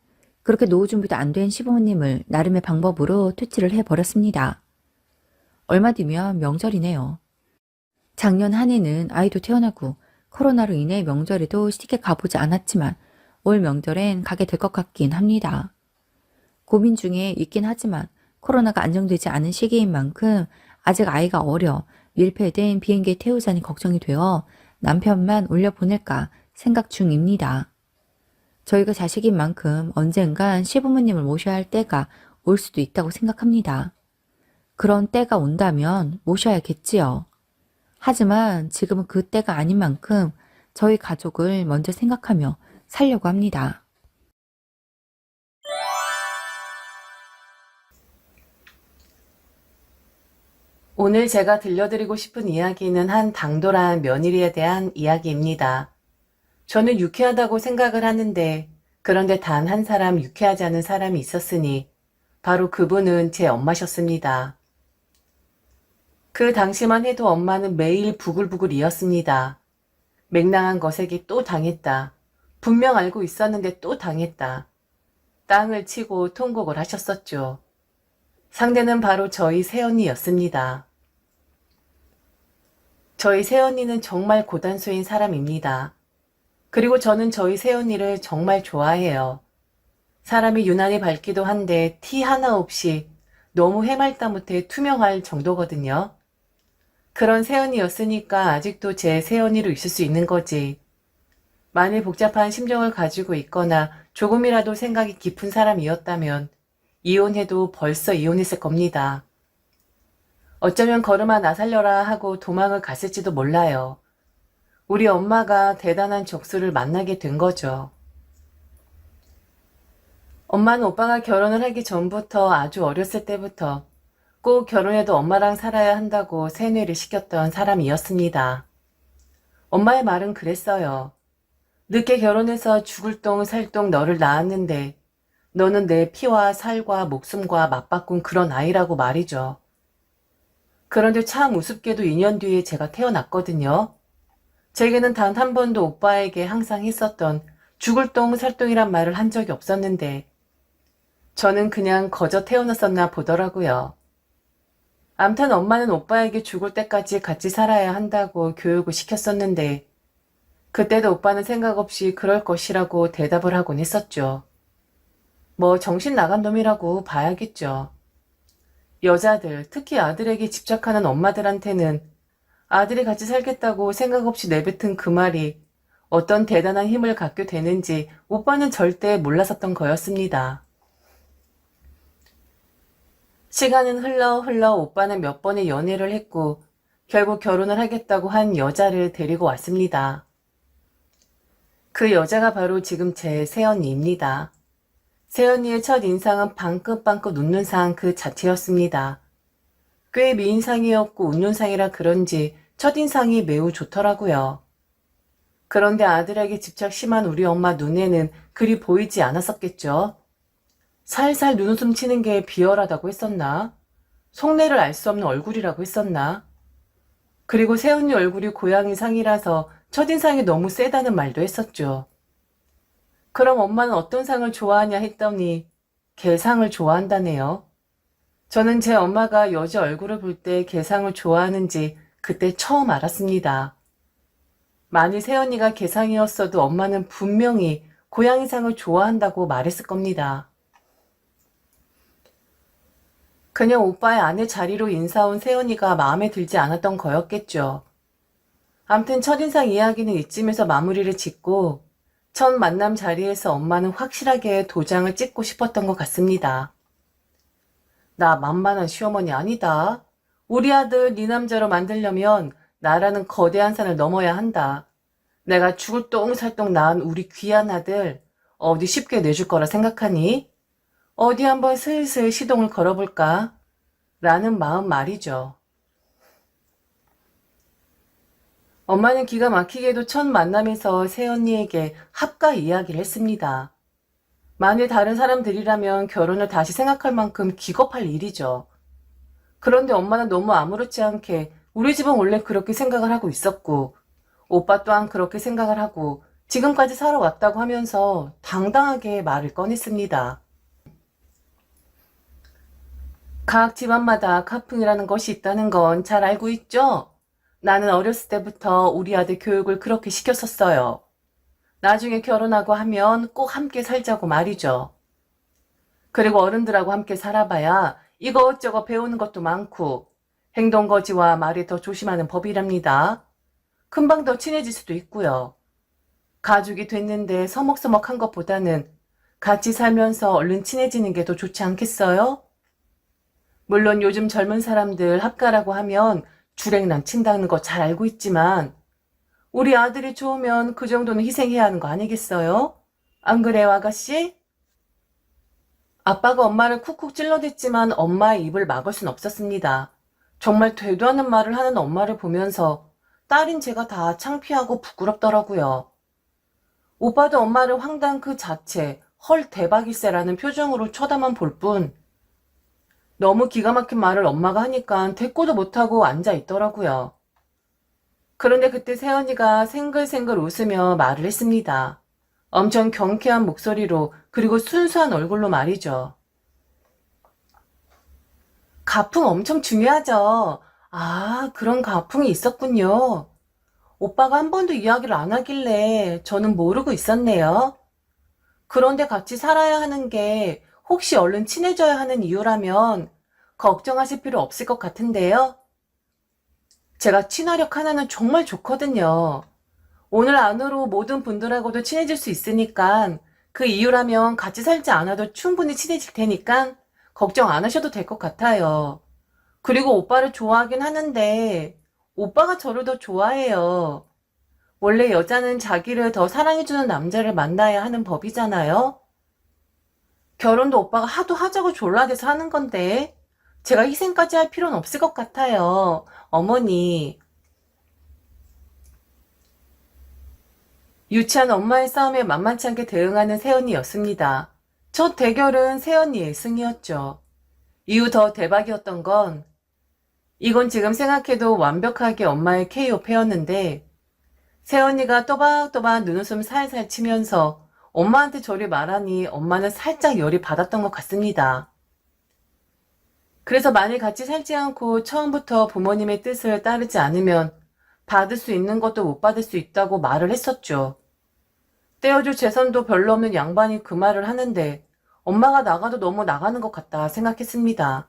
그렇게 노후 준비도 안 된 시부모님을 나름의 방법으로 퇴치를 해버렸습니다. 얼마 뒤면 명절이네요. 작년 한 해는 아이도 태어나고 코로나로 인해 명절에도 시댁에 가보지 않았지만 올 명절엔 가게 될 것 같긴 합니다. 고민 중에 있긴 하지만 코로나가 안정되지 않은 시기인 만큼 아직 아이가 어려 밀폐된 비행기에 태우자니 걱정이 되어 남편만 올려보낼까 생각 중입니다. 저희가 자식인 만큼 언젠간 시부모님을 모셔야 할 때가 올 수도 있다고 생각합니다. 그런 때가 온다면 모셔야겠지요. 하지만 지금은 그 때가 아닌 만큼 저희 가족을 먼저 생각하며 살려고 합니다. 오늘 제가 들려드리고 싶은 이야기는 한 당돌한 며느리에 대한 이야기입니다. 저는 유쾌하다고 생각을 하는데 그런데 단 한 사람 유쾌하지 않은 사람이 있었으니 바로 그분은 제 엄마셨습니다. 그 당시만 해도 엄마는 매일 부글부글이었습니다. 맹랑한 거세게 또 당했다. 분명 알고 있었는데 또 당했다. 땅을 치고 통곡을 하셨었죠. 상대는 바로 저희 새언니였습니다. 저희 새언니는 정말 고단수인 사람입니다. 그리고 저는 저희 새언니를 정말 좋아해요. 사람이 유난히 밝기도 한데 티 하나 없이 너무 해맑다 못해 투명할 정도거든요. 그런 새언니였으니까 아직도 제 새언니로 있을 수 있는 거지. 만일 복잡한 심정을 가지고 있거나 조금이라도 생각이 깊은 사람이었다면 이혼해도 벌써 이혼했을 겁니다. 어쩌면 걸음아 나 살려라 하고 도망을 갔을지도 몰라요. 우리 엄마가 대단한 적수를 만나게 된 거죠. 엄마는 오빠가 결혼을 하기 전부터 아주 어렸을 때부터 꼭 결혼해도 엄마랑 살아야 한다고 세뇌를 시켰던 사람이었습니다. 엄마의 말은 그랬어요. 늦게 결혼해서 죽을 똥 살 똥 너를 낳았는데 너는 내 피와 살과 목숨과 맞바꾼 그런 아이라고 말이죠. 그런데 참 우습게도 2년 뒤에 제가 태어났거든요. 제게는 단 한 번도 오빠에게 항상 했었던 죽을 똥 살 똥이란 말을 한 적이 없었는데 저는 그냥 거저 태어났었나 보더라고요. 암튼 엄마는 오빠에게 죽을 때까지 같이 살아야 한다고 교육을 시켰었는데 그때도 오빠는 생각 없이 그럴 것이라고 대답을 하곤 했었죠. 뭐 정신 나간 놈이라고 봐야겠죠. 여자들, 특히 아들에게 집착하는 엄마들한테는 아들이 같이 살겠다고 생각 없이 내뱉은 그 말이 어떤 대단한 힘을 갖게 되는지 오빠는 절대 몰랐었던 거였습니다. 시간은 흘러 오빠는 몇 번의 연애를 했고 결국 결혼을 하겠다고 한 여자를 데리고 왔습니다. 그 여자가 바로 지금 제 새언니입니다. 새언니의 첫 인상은 방긋방긋 웃는 상 그 자체였습니다. 꽤 미인상이었고 웃는 상이라 그런지 첫인상이 매우 좋더라고요. 그런데 아들에게 집착 심한 우리 엄마 눈에는 그리 보이지 않았었겠죠. 살살 눈웃음 치는 게 비열하다고 했었나? 속내를 알 수 없는 얼굴이라고 했었나? 그리고 새언니 얼굴이 고양이 상이라서 첫인상이 너무 세다는 말도 했었죠. 그럼 엄마는 어떤 상을 좋아하냐 했더니 개상을 좋아한다네요. 저는 제 엄마가 여자 얼굴을 볼 때 개상을 좋아하는지 그때 처음 알았습니다. 만일 새언니가 개상이었어도 엄마는 분명히 고양이상을 좋아한다고 말했을 겁니다. 그냥 오빠의 아내 자리로 인사온 새언니가 마음에 들지 않았던 거였겠죠. 암튼 첫인상 이야기는 이쯤에서 마무리를 짓고 첫 만남 자리에서 엄마는 확실하게 도장을 찍고 싶었던 것 같습니다. 나 만만한 시어머니 아니다. 우리 아들 네 남자로 만들려면 나라는 거대한 산을 넘어야 한다. 내가 죽을 똥살똥 낳은 우리 귀한 아들 어디 쉽게 내줄 거라 생각하니? 어디 한번 슬슬 시동을 걸어볼까? 라는 마음 말이죠. 엄마는 기가 막히게도 첫 만남에서 새언니에게 합가 이야기를 했습니다. 만일 다른 사람들이라면 결혼을 다시 생각할 만큼 기겁할 일이죠. 그런데 엄마는 너무 아무렇지 않게 우리 집은 원래 그렇게 생각을 하고 있었고 오빠 또한 그렇게 생각을 하고 지금까지 살아왔다고 하면서 당당하게 말을 꺼냈습니다. 각 집안마다 카풍이라는 것이 있다는 건 잘 알고 있죠? 나는 어렸을 때부터 우리 아들 교육을 그렇게 시켰었어요. 나중에 결혼하고 하면 꼭 함께 살자고 말이죠. 그리고 어른들하고 함께 살아봐야 이것저것 배우는 것도 많고 행동거지와 말이 더 조심하는 법이랍니다. 금방 더 친해질 수도 있고요. 가족이 됐는데 서먹서먹한 것보다는 같이 살면서 얼른 친해지는 게 더 좋지 않겠어요? 물론 요즘 젊은 사람들 합가라고 하면 주랭랑 친다는 거 잘 알고 있지만 우리 아들이 좋으면 그 정도는 희생해야 하는 거 아니겠어요? 안 그래요, 아가씨? 아빠가 엄마를 쿡쿡 찔러댔지만 엄마의 입을 막을 순 없었습니다. 정말 되도 않는 말을 하는 엄마를 보면서 딸인 제가 다 창피하고 부끄럽더라고요. 오빠도 엄마를 황당 그 자체, 헐 대박일세라는 표정으로 쳐다만 볼 뿐 너무 기가 막힌 말을 엄마가 하니까 대꾸도 못하고 앉아 있더라고요. 그런데 그때 새언니가 생글생글 웃으며 말을 했습니다. 엄청 경쾌한 목소리로 그리고 순수한 얼굴로 말이죠. 가풍 엄청 중요하죠. 아, 그런 가풍이 있었군요. 오빠가 한 번도 이야기를 안 하길래 저는 모르고 있었네요. 그런데 같이 살아야 하는 게 혹시 얼른 친해져야 하는 이유라면 걱정하실 필요 없을 것 같은데요. 제가 친화력 하나는 정말 좋거든요. 오늘 안으로 모든 분들하고도 친해질 수 있으니까 그 이유라면 같이 살지 않아도 충분히 친해질 테니까 걱정 안 하셔도 될 것 같아요. 그리고 오빠를 좋아하긴 하는데 오빠가 저를 더 좋아해요. 원래 여자는 자기를 더 사랑해주는 남자를 만나야 하는 법이잖아요. 결혼도 오빠가 하도 하자고 졸라대서 하는 건데 제가 희생까지 할 필요는 없을 것 같아요. 어머니. 유치한 엄마의 싸움에 만만치 않게 대응하는 새언니였습니다. 첫 대결은 새언니의 승이었죠. 이후 더 대박이었던 건 이건 지금 생각해도 완벽하게 엄마의 KO 패였는데 새언니가 또박또박 눈웃음 살살 치면서 엄마한테 저리 말하니 엄마는 살짝 열이 받았던 것 같습니다. 그래서 만일 같이 살지 않고 처음부터 부모님의 뜻을 따르지 않으면 받을 수 있는 것도 못 받을 수 있다고 말을 했었죠. 떼어줄 재산도 별로 없는 양반이 그 말을 하는데 엄마가 나가도 너무 나가는 것 같다 생각했습니다.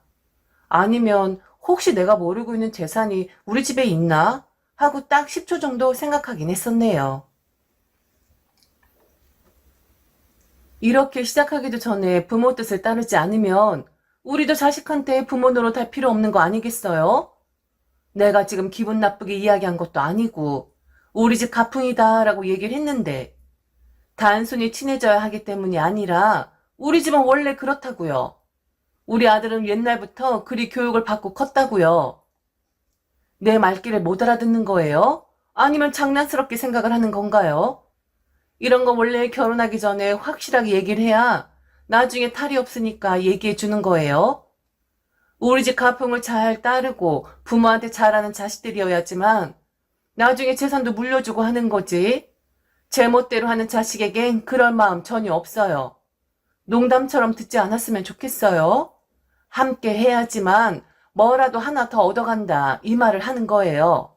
아니면 혹시 내가 모르고 있는 재산이 우리 집에 있나? 하고 딱 10초 정도 생각하긴 했었네요. 이렇게 시작하기도 전에 부모 뜻을 따르지 않으면 우리도 자식한테 부모 노릇할 필요 없는 거 아니겠어요? 내가 지금 기분 나쁘게 이야기한 것도 아니고 우리 집 가풍이다 라고 얘기를 했는데 단순히 친해져야 하기 때문이 아니라 우리 집은 원래 그렇다고요. 우리 아들은 옛날부터 그리 교육을 받고 컸다고요. 내 말귀를 못 알아듣는 거예요? 아니면 장난스럽게 생각을 하는 건가요? 이런 거 원래 결혼하기 전에 확실하게 얘기를 해야 나중에 탈이 없으니까 얘기해 주는 거예요. 우리 집 가풍을 잘 따르고 부모한테 잘하는 자식들이어야지만 나중에 재산도 물려주고 하는 거지. 제 멋대로 하는 자식에겐 그럴 마음 전혀 없어요. 농담처럼 듣지 않았으면 좋겠어요. 함께 해야지만 뭐라도 하나 더 얻어간다 이 말을 하는 거예요.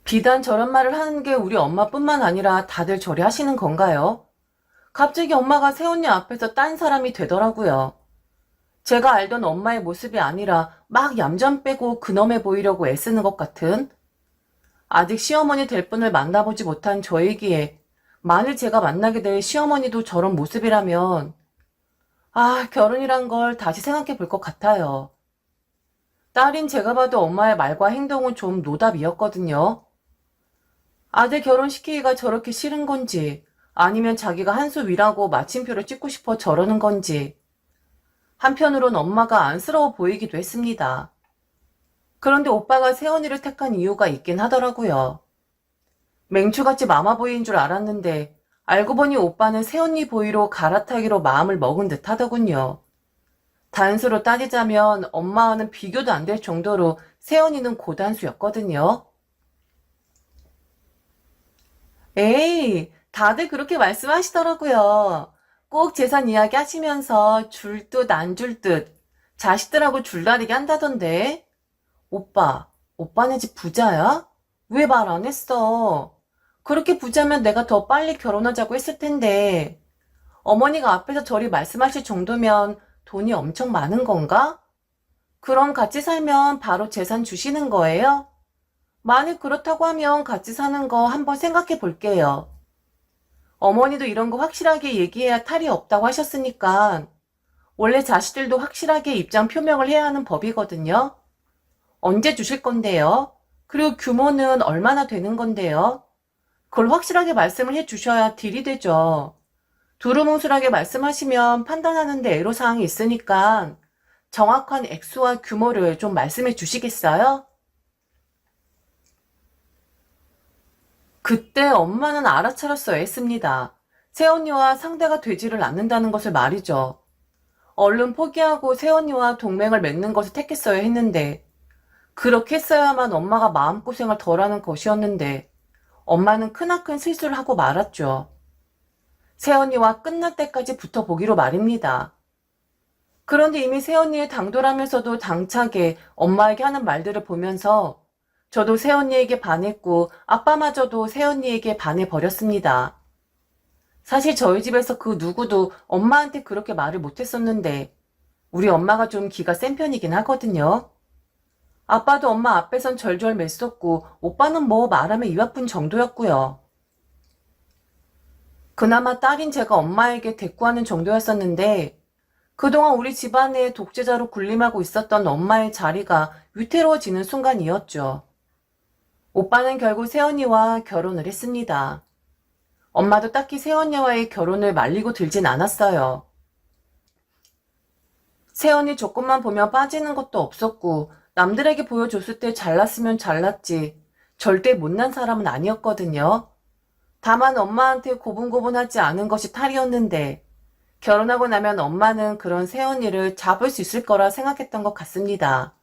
비단 저런 말을 하는 게 우리 엄마뿐만 아니라 다들 저리 하시는 건가요? 갑자기 엄마가 새언니 앞에서 딴 사람이 되더라고요. 제가 알던 엄마의 모습이 아니라 막 얌전 빼고 근엄해 보이려고 애쓰는 것 같은? 아직 시어머니 될 분을 만나보지 못한 저이기에 만일 제가 만나게 될 시어머니도 저런 모습이라면 결혼이란 걸 다시 생각해 볼 것 같아요. 딸인 제가 봐도 엄마의 말과 행동은 좀 노답이었거든요. 아들 결혼시키기가 저렇게 싫은 건지 아니면 자기가 한 수 위라고 마침표를 찍고 싶어 저러는 건지 한편으론 엄마가 안쓰러워 보이기도 했습니다. 그런데 오빠가 세연이를 택한 이유가 있긴 하더라고요. 맹추같이 마마보이인 줄 알았는데 알고 보니 오빠는 새언니 보이로 갈아타기로 마음을 먹은 듯 하더군요. 단수로 따지자면 엄마와는 비교도 안 될 정도로 새언니는 고단수였거든요. 에이, 다들 그렇게 말씀하시더라고요. 꼭 재산 이야기 하시면서 줄 듯 안 줄 듯 자식들하고 줄다리기 한다던데. 오빠네 집 부자야? 왜 말 안 했어? 그렇게 부자면 내가 더 빨리 결혼하자고 했을 텐데. 어머니가 앞에서 저리 말씀하실 정도면 돈이 엄청 많은 건가? 그럼 같이 살면 바로 재산 주시는 거예요? 만일 그렇다고 하면 같이 사는 거 한번 생각해 볼게요. 어머니도 이런 거 확실하게 얘기해야 탈이 없다고 하셨으니까 원래 자식들도 확실하게 입장 표명을 해야 하는 법이거든요. 언제 주실 건데요? 그리고 규모는 얼마나 되는 건데요? 그걸 확실하게 말씀을 해 주셔야 딜이 되죠. 두루뭉술하게 말씀하시면 판단하는데 애로사항이 있으니까 정확한 액수와 규모를 좀 말씀해 주시겠어요? 그때 엄마는 알아차렸어야 했습니다. 새언니와 상대가 되지를 않는다는 것을 말이죠. 얼른 포기하고 새언니와 동맹을 맺는 것을 택했어야 했는데 그렇게 했어야만 엄마가 마음고생을 덜하는 것이었는데 엄마는 크나큰 실수를 하고 말았죠. 새언니와 끝날 때까지 붙어보기로 말입니다. 그런데 이미 새언니의 당돌하면서도 당차게 엄마에게 하는 말들을 보면서 저도 새언니에게 반했고 아빠마저도 새언니에게 반해버렸습니다. 사실 저희 집에서 그 누구도 엄마한테 그렇게 말을 못했었는데 우리 엄마가 좀 기가 센 편이긴 하거든요. 아빠도 엄마 앞에선 절절 맸었고 오빠는 뭐 말하면 입 아픈 정도였고요. 그나마 딸인 제가 엄마에게 대꾸하는 정도였었는데 그동안 우리 집안에 독재자로 군림하고 있었던 엄마의 자리가 위태로워지는 순간이었죠. 오빠는 결국 새언니와 결혼을 했습니다. 엄마도 딱히 새언니와의 결혼을 말리고 들진 않았어요. 새언니 조건만 보면 빠지는 것도 없었고 남들에게 보여줬을 때 잘났으면 잘났지 절대 못난 사람은 아니었거든요. 다만 엄마한테 고분고분하지 않은 것이 탈이었는데 결혼하고 나면 엄마는 그런 새언니를 잡을 수 있을 거라 생각했던 것 같습니다.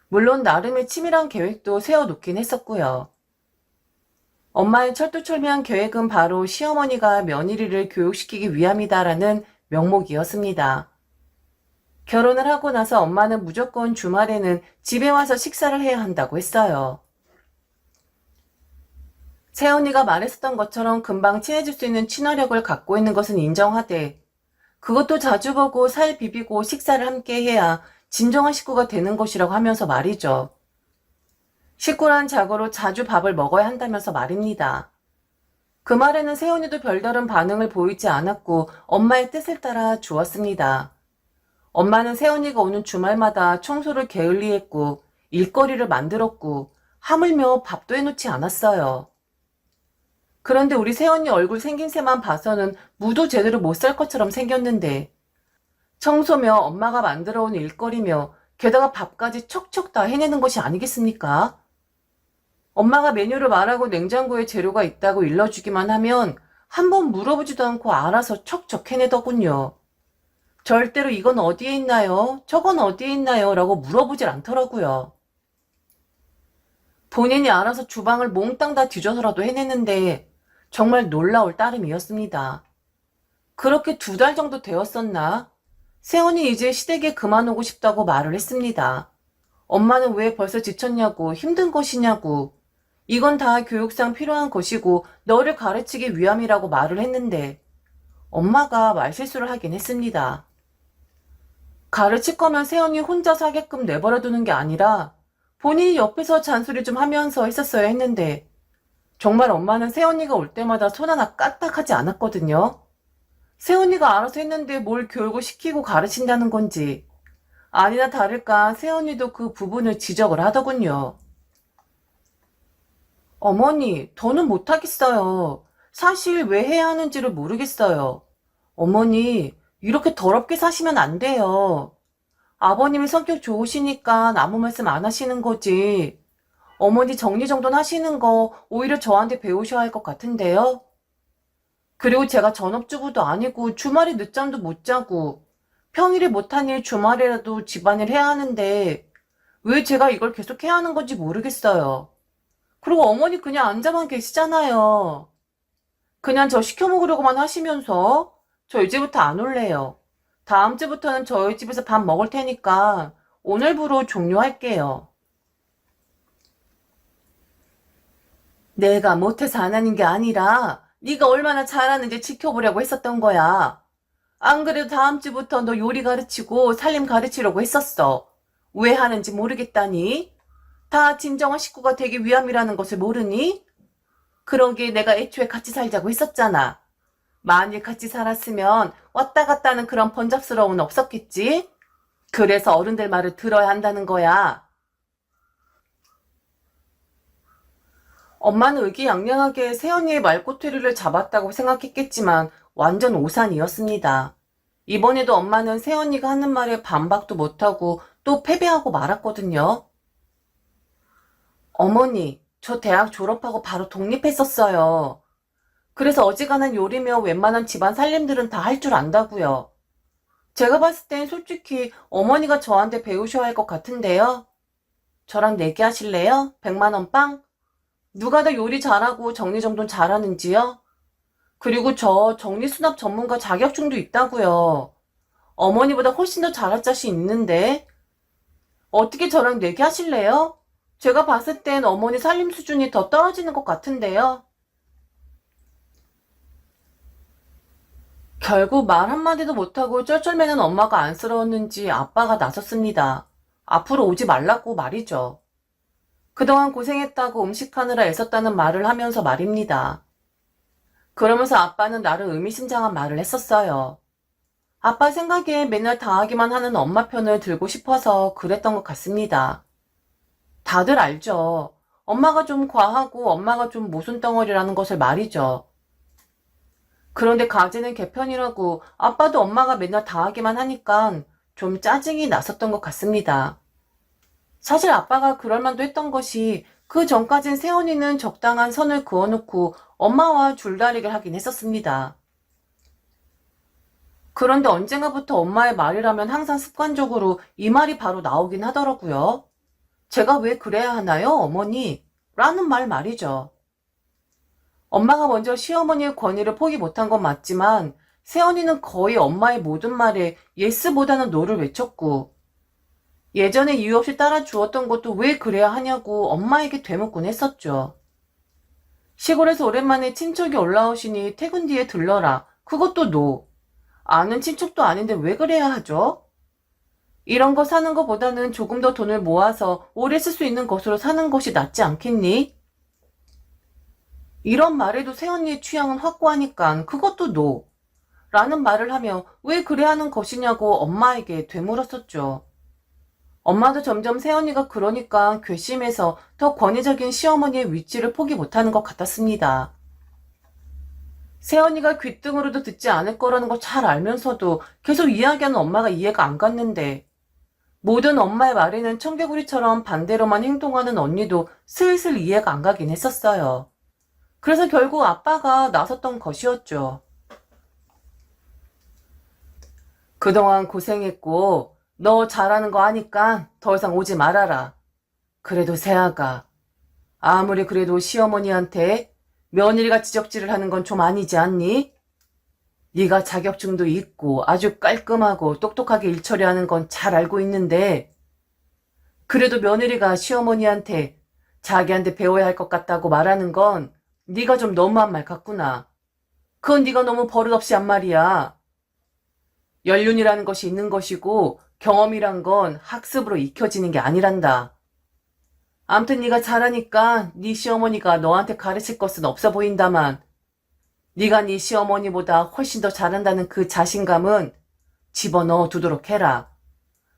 물론 나름의 치밀한 계획도 세워놓긴 했었고요. 엄마의 철두철미한 계획은 바로 시어머니가 며느리를 교육시키기 위함이다라는 명목이었습니다. 결혼을 하고 나서 엄마는 무조건 주말에는 집에 와서 식사를 해야 한다고 했어요. 새언니가 말했었던 것처럼 금방 친해질 수 있는 친화력을 갖고 있는 것은 인정하되 그것도 자주 보고 살 비비고 식사를 함께 해야 진정한 식구가 되는 것이라고 하면서 말이죠. 식구란 자고로 자주 밥을 먹어야 한다면서 말입니다. 그 말에는 새언니도 별다른 반응을 보이지 않았고 엄마의 뜻을 따라 주었습니다. 엄마는 새언니가 오는 주말마다 청소를 게을리했고 일거리를 만들었고 하물며 밥도 해놓지 않았어요. 그런데 우리 새언니 얼굴 생김새만 봐서는 무도 제대로 못 살 것처럼 생겼는데 청소며 엄마가 만들어온 일거리며 게다가 밥까지 척척 다 해내는 것이 아니겠습니까? 엄마가 메뉴를 말하고 냉장고에 재료가 있다고 일러주기만 하면 한 번 물어보지도 않고 알아서 척척 해내더군요. 절대로 이건 어디에 있나요? 저건 어디에 있나요? 라고 물어보질 않더라고요. 본인이 알아서 주방을 몽땅 다 뒤져서라도 해내는데 정말 놀라울 따름이었습니다. 그렇게 2달 정도 되었었나? 새언니 이제 시댁에 그만 오고 싶다고 말을 했습니다. 엄마는 왜 벌써 지쳤냐고 힘든 것이냐고 이건 다 교육상 필요한 것이고 너를 가르치기 위함이라고 말을 했는데 엄마가 말실수를 하긴 했습니다. 가르칠 거면 세연이 혼자 사게끔 내버려 두는 게 아니라 본인이 옆에서 잔소리 좀 하면서 했었어야 했는데 정말 엄마는 세연이가 올 때마다 손 하나 까딱하지 않았거든요. 세연이가 알아서 했는데 뭘 교육을 시키고 가르친다는 건지 아니나 다를까 세연이도 그 부분을 지적을 하더군요. 어머니, 더는 못하겠어요. 사실 왜 해야 하는지를 모르겠어요. 어머니, 이렇게 더럽게 사시면 안 돼요. 아버님이 성격 좋으시니까 아무 말씀 안 하시는 거지. 어머니 정리정돈 하시는 거 오히려 저한테 배우셔야 할 것 같은데요. 그리고 제가 전업주부도 아니고 주말에 늦잠도 못 자고 평일에 못한 일 주말에라도 집안일 해야 하는데 왜 제가 이걸 계속 해야 하는 건지 모르겠어요. 그리고 어머니 그냥 앉아만 계시잖아요. 그냥 저 시켜 먹으려고만 하시면서 저 이제부터 안 올래요. 다음 주부터는 저희 집에서 밥 먹을 테니까 오늘부로 종료할게요. 내가 못해서 안 하는 게 아니라 네가 얼마나 잘하는지 지켜보려고 했었던 거야. 안 그래도 다음 주부터 너 요리 가르치고 살림 가르치려고 했었어. 왜 하는지 모르겠다니? 다 진정한 식구가 되기 위함이라는 것을 모르니? 그러기에 내가 애초에 같이 살자고 했었잖아. 만일 같이 살았으면 왔다 갔다 하는 그런 번잡스러움은 없었겠지? 그래서 어른들 말을 들어야 한다는 거야. 엄마는 의기양양하게 세연이의 말꼬투리를 잡았다고 생각했겠지만 완전 오산이었습니다. 이번에도 엄마는 세연이가 하는 말에 반박도 못하고 또 패배하고 말았거든요. 어머니, 저 대학 졸업하고 바로 독립했었어요. 그래서 어지간한 요리며 웬만한 집안 살림들은 다 할 줄 안다고요. 제가 봤을 땐 솔직히 어머니가 저한테 배우셔야 할 것 같은데요. 저랑 내기하실래요? 100만 원 빵? 누가 더 요리 잘하고 정리정돈 잘하는지요? 그리고 저 정리수납 전문가 자격증도 있다고요. 어머니보다 훨씬 더 잘할 자신 있는데 어떻게 저랑 내기하실래요? 제가 봤을 땐 어머니 살림 수준이 더 떨어지는 것 같은데요. 결국 말 한마디도 못하고 쩔쩔매는 엄마가 안쓰러웠는지 아빠가 나섰습니다. 앞으로 오지 말라고 말이죠. 그동안 고생했다고 음식하느라 애썼다는 말을 하면서 말입니다. 그러면서 아빠는 나를 의미심장한 말을 했었어요. 아빠 생각에 맨날 당하기만 하는 엄마 편을 들고 싶어서 그랬던 것 같습니다. 다들 알죠. 엄마가 좀 과하고 엄마가 좀 모순덩어리라는 것을 말이죠. 그런데 가지는 개편이라고 아빠도 엄마가 맨날 당하기만 하니까 좀 짜증이 났었던 것 같습니다. 사실 아빠가 그럴 만도 했던 것이 그 전까진 세연이는 적당한 선을 그어놓고 엄마와 줄다리기를 하긴 했었습니다. 그런데 언젠가부터 엄마의 말이라면 항상 습관적으로 이 말이 바로 나오긴 하더라고요. 제가 왜 그래야 하나요, 어머니? 라는 말이죠. 엄마가 먼저 시어머니의 권위를 포기 못한 건 맞지만 세연이는 거의 엄마의 모든 말에 예스보다는 노를 외쳤고 예전에 이유 없이 따라주었던 것도 왜 그래야 하냐고 엄마에게 되묻곤 했었죠. 시골에서 오랜만에 친척이 올라오시니 퇴근 뒤에 들러라. 그것도 노. 아는 친척도 아닌데 왜 그래야 하죠? 이런 거 사는 것보다는 조금 더 돈을 모아서 오래 쓸 수 있는 것으로 사는 것이 낫지 않겠니? 이런 말에도 새언니의 취향은 확고하니까 그것도 노. 라는 말을 하며 왜 그래야 하는 것이냐고 엄마에게 되물었었죠. 엄마도 점점 새언니가 그러니까 괘씸해서 더 권위적인 시어머니의 위치를 포기 못하는 것 같았습니다. 새언니가 귓등으로도 듣지 않을 거라는 걸 잘 알면서도 계속 이야기하는 엄마가 이해가 안 갔는데 모든 엄마의 말에는 청개구리처럼 반대로만 행동하는 언니도 슬슬 이해가 안 가긴 했었어요. 그래서 결국 아빠가 나섰던 것이었죠. 그동안 고생했고 너 잘하는 거 아니까 더 이상 오지 말아라. 그래도 새아가 아무리 그래도 시어머니한테 며느리가 지적질을 하는 건 좀 아니지 않니? 네가 자격증도 있고 아주 깔끔하고 똑똑하게 일 처리하는 건 잘 알고 있는데 그래도 며느리가 시어머니한테 자기한테 배워야 할 것 같다고 말하는 건 네가 좀 너무한 말 같구나. 그건 네가 너무 버릇없이 한 말이야. 연륜이라는 것이 있는 것이고 경험이란 건 학습으로 익혀지는 게 아니란다. 암튼 네가 잘하니까 네 시어머니가 너한테 가르칠 것은 없어 보인다만 네가 네 시어머니보다 훨씬 더 잘한다는 그 자신감은 집어넣어 두도록 해라.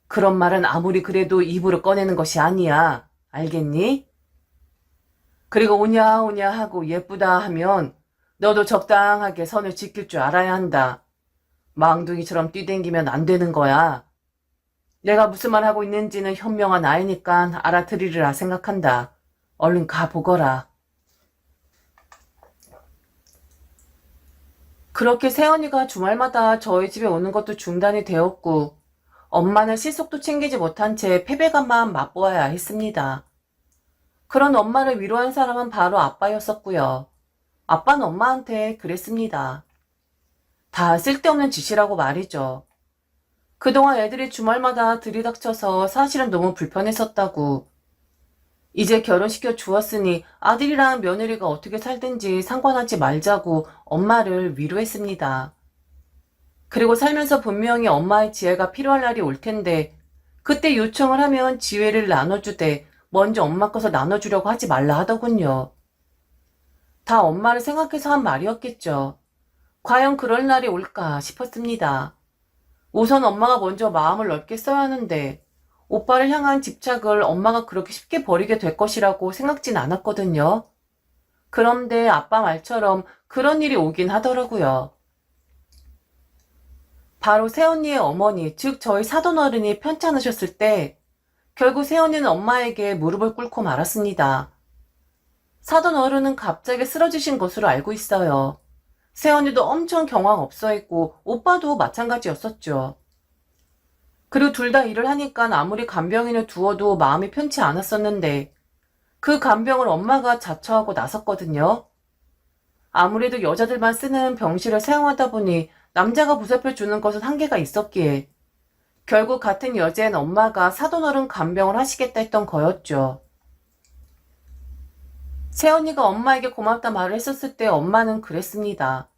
그런 말은 아무리 그래도 입으로 꺼내는 것이 아니야. 알겠니? 그리고 오냐 오냐 하고 예쁘다 하면 너도 적당하게 선을 지킬 줄 알아야 한다. 망둥이처럼 뛰댕기면 안 되는 거야. 내가 무슨 말 하고 있는지는 현명한 아이니까 알아들으리라 생각한다. 얼른 가보거라. 그렇게 새언니가 주말마다 저희 집에 오는 것도 중단이 되었고 엄마는 실속도 챙기지 못한 채 패배감만 맛보아야 했습니다. 그런 엄마를 위로한 사람은 바로 아빠였었고요. 아빠는 엄마한테 그랬습니다. 다 쓸데없는 짓이라고 말이죠. 그동안 애들이 주말마다 들이닥쳐서 사실은 너무 불편했었다고. 이제 결혼시켜 주었으니 아들이랑 며느리가 어떻게 살든지 상관하지 말자고 엄마를 위로했습니다. 그리고 살면서 분명히 엄마의 지혜가 필요할 날이 올 텐데 그때 요청을 하면 지혜를 나눠주되 먼저 엄마 것을 나눠주려고 하지 말라 하더군요. 다 엄마를 생각해서 한 말이었겠죠. 과연 그럴 날이 올까 싶었습니다. 우선 엄마가 먼저 마음을 넓게 써야 하는데 오빠를 향한 집착을 엄마가 그렇게 쉽게 버리게 될 것이라고 생각진 않았거든요. 그런데 아빠 말처럼 그런 일이 오긴 하더라고요. 바로 새언니의 어머니, 즉 저희 사돈어른이 편찮으셨을 때 결국 새언니는 엄마에게 무릎을 꿇고 말았습니다. 사돈어른은 갑자기 쓰러지신 것으로 알고 있어요. 새언니도 엄청 경황 없어했고 오빠도 마찬가지였었죠. 그리고 둘 다 일을 하니까 아무리 간병인을 두어도 마음이 편치 않았었는데 그 간병을 엄마가 자처하고 나섰거든요. 아무래도 여자들만 쓰는 병실을 사용하다 보니 남자가 보살펴 주는 것은 한계가 있었기에 결국 같은 여자인 엄마가 사돈어른 간병을 하시겠다 했던 거였죠. 새언니가 엄마에게 고맙다 말을 했었을 때 엄마는 그랬습니다.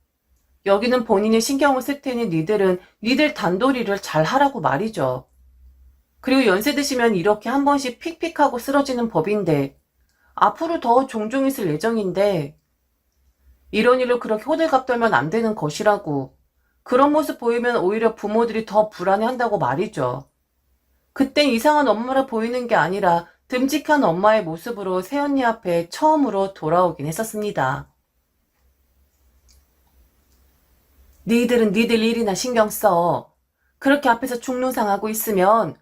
여기는 본인이 신경을 쓸 테니 니들 단도리를 잘 하라고 말이죠. 그리고 연세 드시면 이렇게 한 번씩 픽픽하고 쓰러지는 법인데 앞으로 더 종종 있을 예정인데 이런 일로 그렇게 호들갑 떨면 안 되는 것이라고. 그런 모습 보이면 오히려 부모들이 더 불안해한다고 말이죠. 그땐 이상한 엄마로 보이는 게 아니라 듬직한 엄마의 모습으로 새언니 앞에 처음으로 돌아오긴 했었습니다. 니들은 니들 일이나 신경 써. 그렇게 앞에서 중노상하고 있으면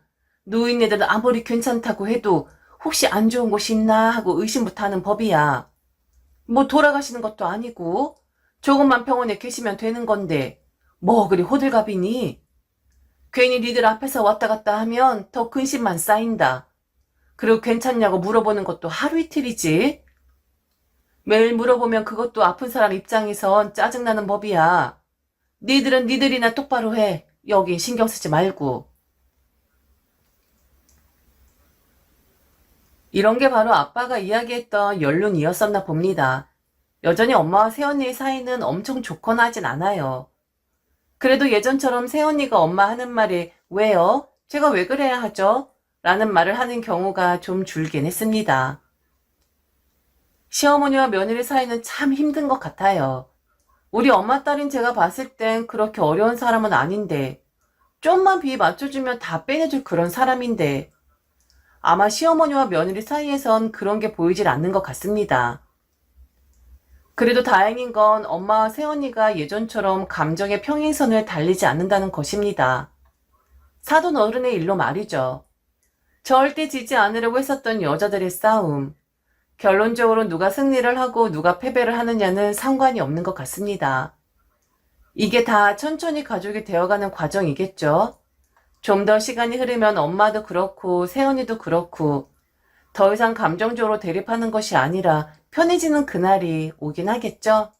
노인네들은 아무리 괜찮다고 해도 혹시 안 좋은 곳이 있나 하고 의심부터 하는 법이야. 뭐 돌아가시는 것도 아니고 조금만 병원에 계시면 되는 건데 뭐 그리 호들갑이니? 괜히 니들 앞에서 왔다 갔다 하면 더 근심만 쌓인다. 그리고 괜찮냐고 물어보는 것도 하루 이틀이지. 매일 물어보면 그것도 아픈 사람 입장에선 짜증나는 법이야. 니들은 니들이나 똑바로 해. 여기 신경 쓰지 말고. 이런 게 바로 아빠가 이야기했던 연륜이었었나 봅니다. 여전히 엄마와 새언니의 사이는 엄청 좋거나 하진 않아요. 그래도 예전처럼 새언니가 엄마 하는 말에 왜요? 제가 왜 그래야 하죠? 라는 말을 하는 경우가 좀 줄긴 했습니다. 시어머니와 며느리 사이는 참 힘든 것 같아요. 우리 엄마 딸인 제가 봤을 땐 그렇게 어려운 사람은 아닌데 좀만 비위 맞춰주면 다 빼내줄 그런 사람인데 아마 시어머니와 며느리 사이에선 그런 게 보이질 않는 것 같습니다. 그래도 다행인 건 엄마와 새언니가 예전처럼 감정의 평행선을 달리지 않는다는 것입니다. 사돈 어른의 일로 말이죠. 절대 지지 않으려고 했었던 여자들의 싸움. 결론적으로 누가 승리를 하고 누가 패배를 하느냐는 상관이 없는 것 같습니다. 이게 다 천천히 가족이 되어가는 과정이겠죠. 좀 더 시간이 흐르면 엄마도 그렇고 새언니도 그렇고 더 이상 감정적으로 대립하는 것이 아니라 편해지는 그날이 오긴 하겠죠.